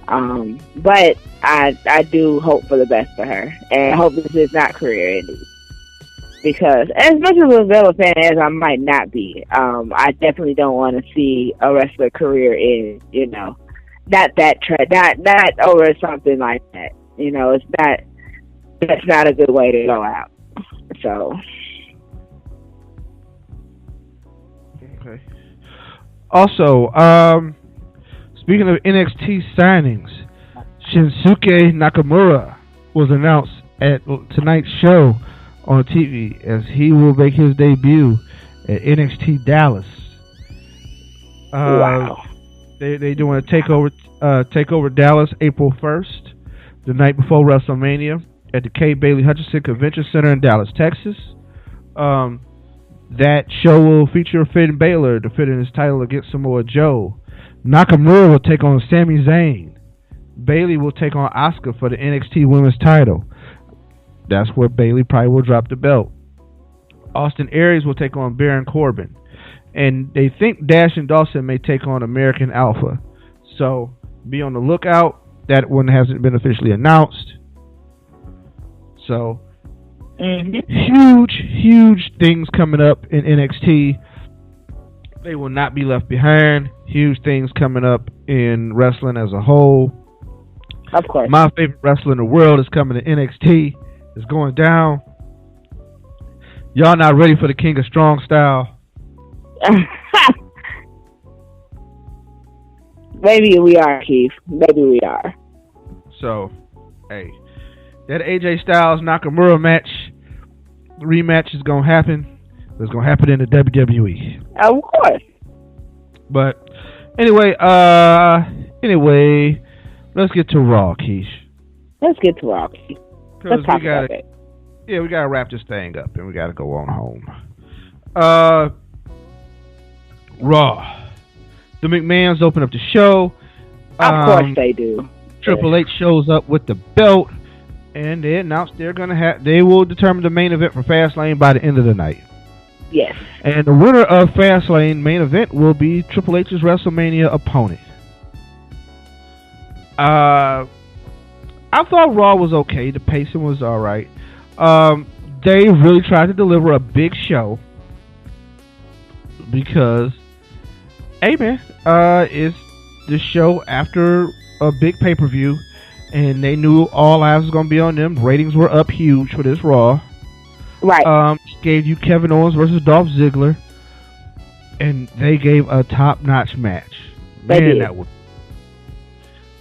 but I do hope for the best for her, and I hope this is not career ending. Because as much of a Vela fan as I might not be, I definitely don't want to see a wrestler career end. You know, not over something like that. You know, it's not. That's not a good way to go out. So. Okay. Also, speaking of NXT signings, Shinsuke Nakamura was announced at tonight's show on TV as he will make his debut at NXT Dallas. Wow. They doing a takeover Dallas April 1st, the night before WrestleMania at the Kay Bailey Hutchinson Convention Center in Dallas, Texas. That show will feature Finn Balor defending his title against Samoa Joe. Nakamura will take on Sami Zayn. Bailey will take on Asuka for the NXT Women's title. That's where Bailey probably will drop the belt. Austin Aries will take on Baron Corbin. And they think Dash and Dawson may take on American Alpha. So be on the lookout. That one hasn't been officially announced. So huge things coming up in NXT. They will not be left behind. Huge things coming up in wrestling as a whole. Of course. My favorite wrestler in the world is coming to NXT. It's going down. Y'all not ready for the King of Strong Style. Maybe we are, Keith. Maybe we are. So, hey, that AJ Styles Nakamura rematch is gonna happen. It's gonna happen in the WWE. Of course. But anyway, let's get to Raw, Keish. Let's get to Raw, Keith. Let's talk about it. Yeah, we gotta wrap this thing up and we gotta go on home. Raw. The McMahons open up the show. Of course they do. Triple H shows up with the belt, and they announced they will determine the main event for Fastlane by the end of the night. Yes. And the winner of Fastlane main event will be Triple H's WrestleMania opponent. I thought Raw was okay. The pacing was all right. They really tried to deliver a big show because, hey man, it's the show after a big pay-per-view, and they knew all eyes was going to be on them. Ratings were up huge for this Raw. Right. Gave you Kevin Owens versus Dolph Ziggler, and they gave a top-notch match. They did. That was.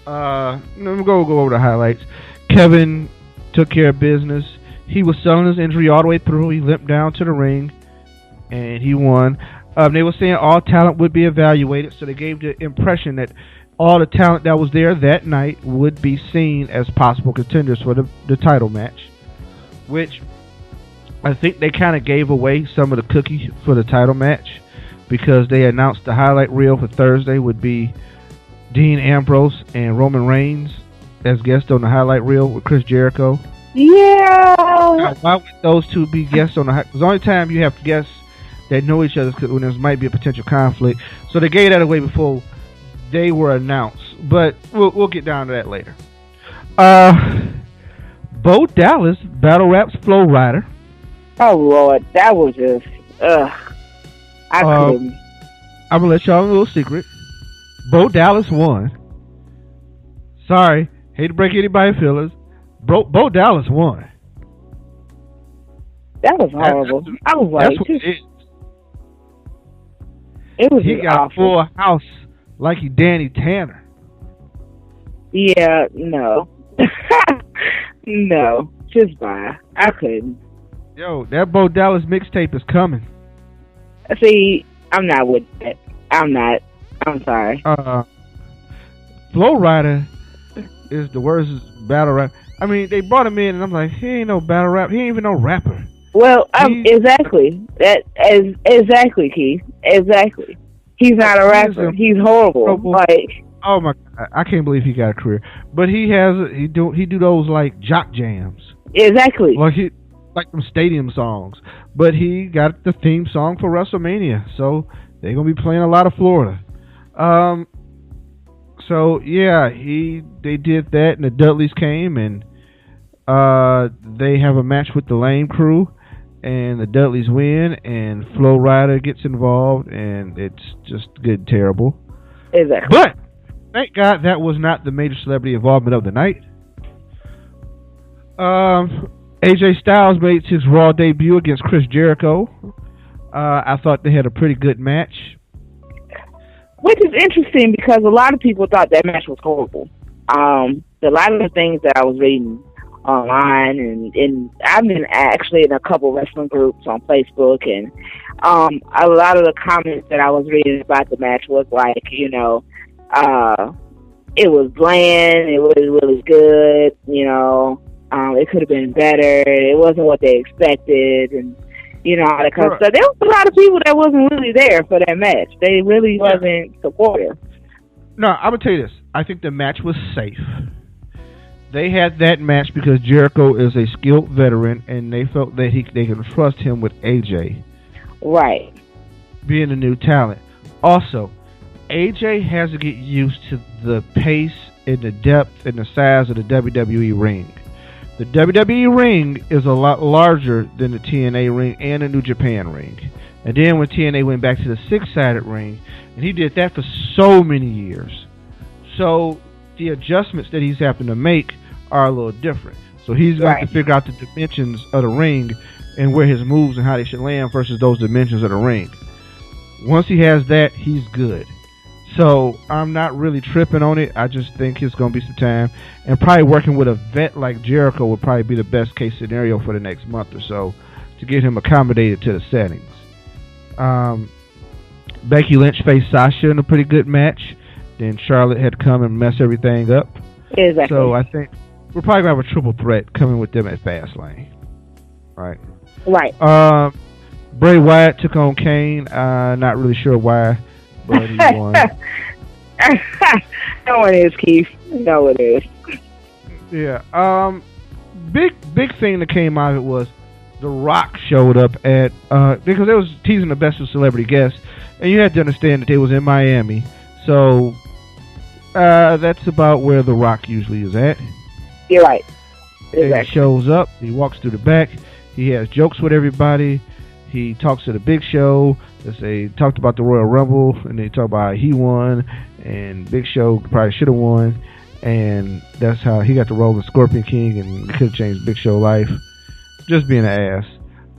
Let me go over the highlights. Kevin took care of business. He was selling his injury all the way through. He limped down to the ring, and he won. They were saying all talent would be evaluated, so they gave the impression that all the talent that was there that night would be seen as possible contenders for the title match, which I think they kind of gave away some of the cookie for the title match because they announced the highlight reel for Thursday would be Dean Ambrose and Roman Reigns as guests on the highlight reel with Chris Jericho. Yeah. Now, why would those two be guests on the highlight? Because the only time you have guests that know each other is when there might be a potential conflict. So they gave that away before they were announced. But we'll get down to that later. Bo Dallas battle raps Flow Rider. Oh Lord, that was just I couldn't. I'm gonna let y'all know a little secret. Bo Dallas won. Sorry, hate to break anybody's feelings. Bo Dallas won. That was horrible. I was like, that's what it is. It was he got awful. Full house like he Danny Tanner. Yeah, no. No, just bye. I couldn't. Yo, that Bo Dallas mixtape is coming. See, I'm not with that. I'm not. I'm sorry. Flow Rider is the worst battle rap. I mean, they brought him in, and I'm like, he ain't no battle rap. He ain't even no rapper. Well, exactly. Exactly, Keith. Exactly. He's not a rapper. He's horrible. Like, oh my God, I can't believe he got a career. But he do those like jock jams. Exactly. Like them stadium songs. But he got the theme song for WrestleMania, so they're gonna be playing a lot of Florida. So yeah, they did that, and the Dudleys came, and they have a match with the Lame Crew, and the Dudleys win, and Flo Rida gets involved, and it's just good and terrible. Exactly. But thank God that was not the major celebrity involvement of the night. AJ Styles made his Raw debut against Chris Jericho. I thought they had a pretty good match. Which is interesting because a lot of people thought that match was horrible. A lot of the things that I was reading online, and I've been actually in a couple wrestling groups on Facebook, and a lot of the comments that I was reading about the match was like, you know, it was bland, it was really good, you know, it could have been better, it wasn't what they expected, and you know, all that kind of stuff. There was a lot of people that wasn't really there for that match. They really wasn't supportive. No, I'm gonna tell you this. I think the match was safe. They had that match because Jericho is a skilled veteran, and they felt that they can trust him with AJ. Right. Being a new talent. Also, AJ has to get used to the pace and the depth and the size of the WWE ring. The WWE ring is a lot larger than the TNA ring and the New Japan ring. And then when TNA went back to the six-sided ring, and he did that for so many years. So the adjustments that he's having to make are a little different. So he's going to have to figure out the dimensions of the ring and where his moves and how they should land versus those dimensions of the ring. Once he has that, he's good. So I'm not really tripping on it. I just think it's going to be some time. And probably working with a vet like Jericho would probably be the best case scenario for the next month or so to get him accommodated to the settings. Becky Lynch faced Sasha in a pretty good match. Then Charlotte had to come and mess everything up. Exactly. So I think we're probably going to have a triple threat coming with them at Fastlane. Right. Right. Bray Wyatt took on Kane. Not really sure why, but he won. No, it is, Keith. No, it is. Yeah. Big thing that came out of it was The Rock showed up at because they was teasing the best of celebrity guests, and you had to understand that they was in Miami, so that's about where The Rock usually is at. You're right. Exactly. He shows up. He walks through the back. He has jokes with everybody. He talks to the Big Show. They talked about the Royal Rumble, and they talk about how he won, and Big Show probably should have won, and that's how he got the role of Scorpion King, and could have changed Big Show life. Just being an ass.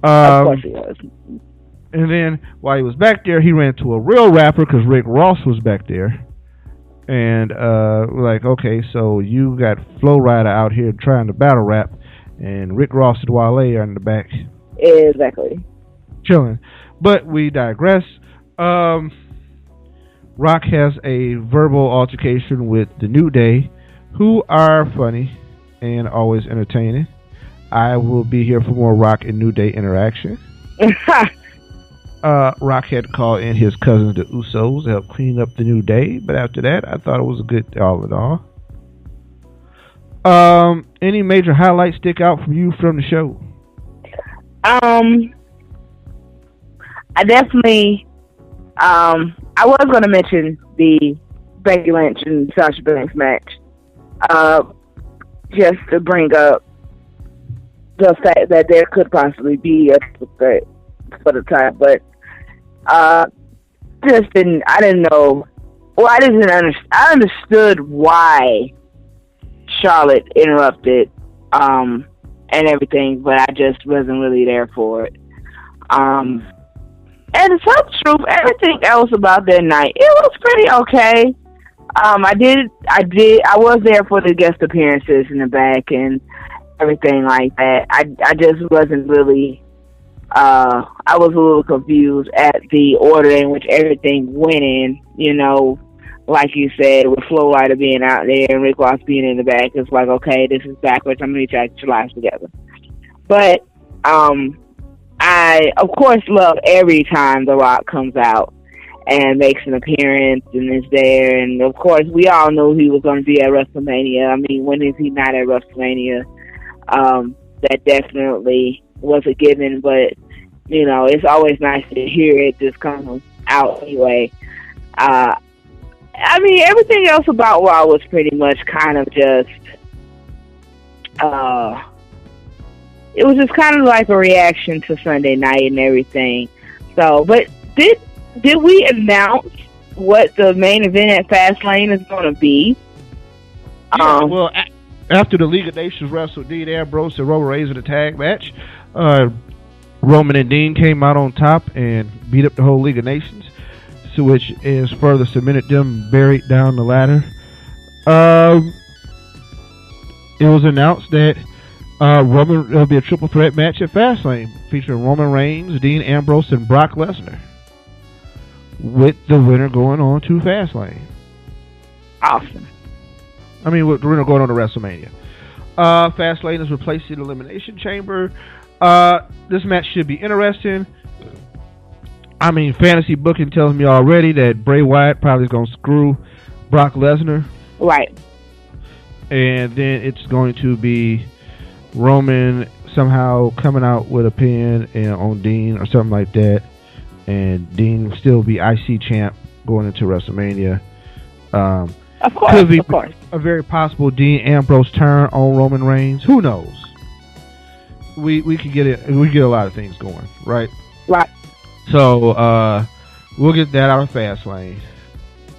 Of course he was. And then while he was back there, he ran into a real rapper because Rick Ross was back there. And we're like, okay, so you got Flo Rida out here trying to battle rap, and Rick Ross and Wale are in the back. Exactly. Chilling. But we digress. Rock has a verbal altercation with the New Day, who are funny and always entertaining. I will be here for more Rock and New Day interaction. Rock had to call in his cousins, the Usos, to help clean up the New Day. But after that, I thought it was a good all in all. Any major highlights stick out from you from the show? I definitely, I was going to mention the Becky Lynch and Sasha Banks match, just to bring up the fact that there could possibly be a threat for the time, but I didn't know. Well, I understood why Charlotte interrupted and everything, but I just wasn't really there for it. And to tell the truth, everything else about that night, it was pretty okay. I was there for the guest appearances in the back and everything like that. I just wasn't really, I was a little confused at the order in which everything went in, you know, like you said, with Flo Rida being out there and Rick Ross being in the back. It's like, okay, this is backwards. I'm going to try to get your lives together. But, I, of course, love every time The Rock comes out and makes an appearance and is there. And, of course, we all knew he was going to be at WrestleMania. I mean, when is he not at WrestleMania? That definitely was a given. But, you know, it's always nice to hear it just come out anyway. I mean, everything else about Raw was pretty much kind of just, it was just kind of like a reaction to Sunday night and everything. So, but did we announce what the main event at Fastlane is going to be? Yeah, well, after the League of Nations wrestled Dean Ambrose and Roman Reigns in a tag match, Roman and Dean came out on top and beat up the whole League of Nations, so which is further cemented them buried down the ladder. It was announced that there'll be a triple threat match at Fastlane featuring Roman Reigns, Dean Ambrose, and Brock Lesnar, with the winner going on to Fastlane. Awesome. I mean, with the winner going on to WrestleMania. Fastlane is replacing the Elimination Chamber. This match should be interesting. I mean, fantasy booking tells me already that Bray Wyatt probably is going to screw Brock Lesnar. Right. And then it's going to be Roman somehow coming out with a pin on Dean or something like that. And Dean will still be IC champ going into WrestleMania. Of course, could be of course. A very possible Dean Ambrose turn on Roman Reigns. Who knows? We could get it. We get a lot of things going, right? Right. So we'll get that out of Fastlane,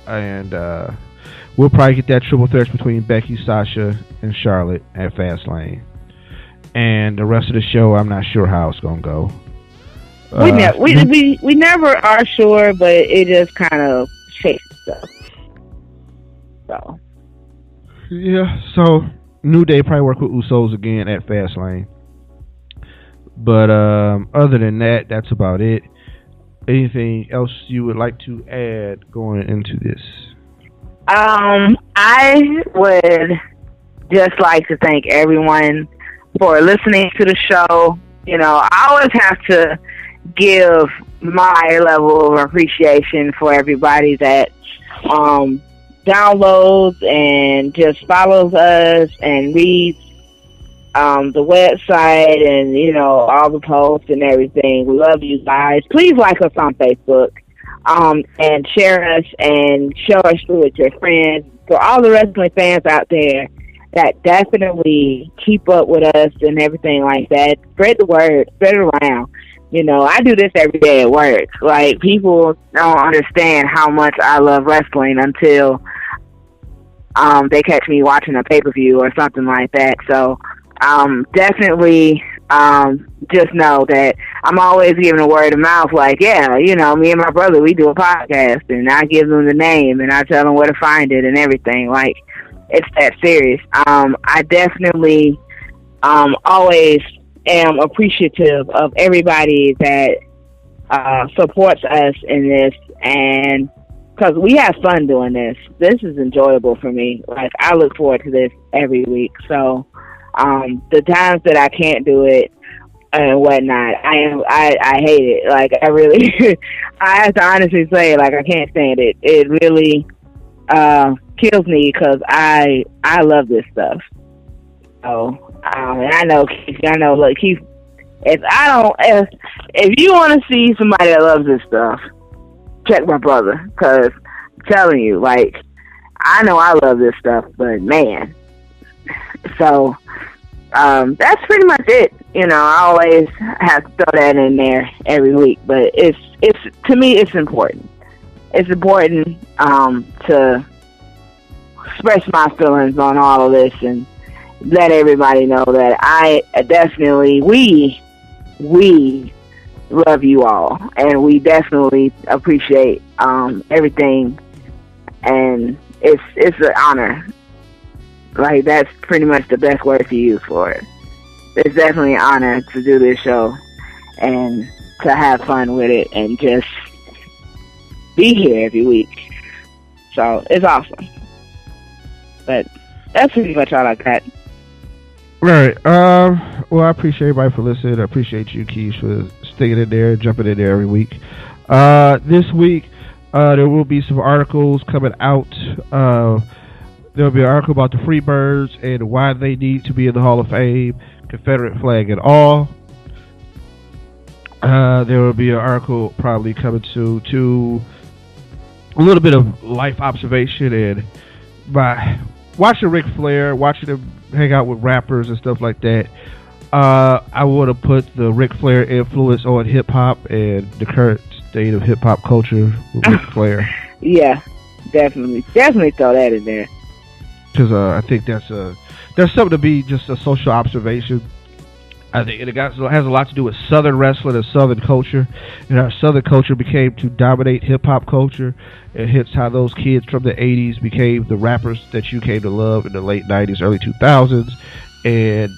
and we'll probably get that triple threat between Becky, Sasha, and Charlotte at Fastlane. And the rest of the show, I'm not sure how it's gonna go. We never are sure, but it just kind of shakes stuff. So. Yeah. So New Day probably work with Usos again at Fastlane. But other than that, that's about it. Anything else you would like to add going into this? I would just like to thank everyone for listening to the show. You know, I always have to give my level of appreciation for everybody that downloads and just follows us and reads the website and, you know, all the posts and everything. We love you guys. Please like us on Facebook and share us and show us through with your friends. For all the wrestling fans out there that definitely keep up with us and everything like that, spread the word, spread it around. You know, I do this every day at work. Like, people don't understand how much I love wrestling until they catch me watching a pay-per-view or something like that. So definitely just know that I'm always giving a word of mouth, like, yeah, you know, me and my brother, we do a podcast, and I give them the name and I tell them where to find it and everything. Like, it's that serious. I definitely always am appreciative of everybody that supports us in this, and because we have fun doing this. This is enjoyable for me. Like, I look forward to this every week. So the times that I can't do it and whatnot, I hate it. Like, I really, I have to honestly say, like, I can't stand it. It really kills me because I love this stuff. So, and I know Keith, if you want to see somebody that loves this stuff, check my brother, because I'm telling you, like, I know I love this stuff, but man. So, that's pretty much it. You know, I always have to throw that in there every week, but it's to me, it's important. It's important to express my feelings on all of this and let everybody know that I definitely, we love you all, and we definitely appreciate everything, and it's an honor. Like, that's pretty much the best word to use for it. It's definitely an honor to do this show and to have fun with it and just be here every week. So it's awesome. But that's pretty much all I got. Right. Well, I appreciate everybody for listening. I appreciate you, Keith, for sticking in there, jumping in there every week. This week, there will be some articles coming out. There will be an article about the Freebirds and why they need to be in the Hall of Fame, Confederate flag and all. There will be an article probably coming to a little bit of life observation and by watching Ric Flair, watching him hang out with rappers and stuff like that. I would have put the Ric Flair influence on hip hop and the current state of hip hop culture with Ric Flair. Yeah, definitely throw that in there. Because I think that's something to be just a social observation. I think it has a lot to do with Southern wrestling and Southern culture, and our Southern culture became to dominate hip hop culture, and hence how those kids from the '80s became the rappers that you came to love in the late '90s, early 2000s, and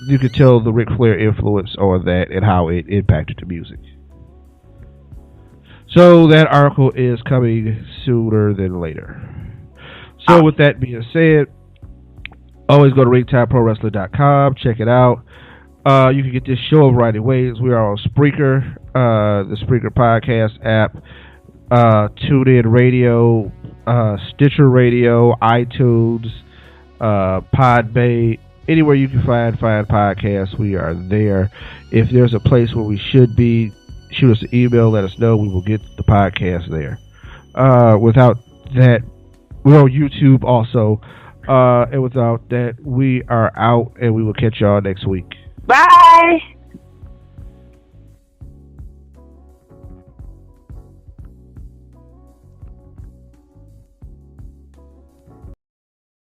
you could tell the Ric Flair influence on that and how it impacted the music. So that article is coming sooner than later. So with that being said, always go to ringtimeprowrestling.com, check it out. You can get this show a variety of ways. We are on Spreaker, the Spreaker podcast app, TuneIn Radio, Stitcher Radio, iTunes, Podbay, anywhere you can find podcasts, we are there. If there's a place where we should be, shoot us an email, let us know. We will get the podcast there. Without that, we're on YouTube also. And without that, we are out, and we will catch y'all next week. Bye.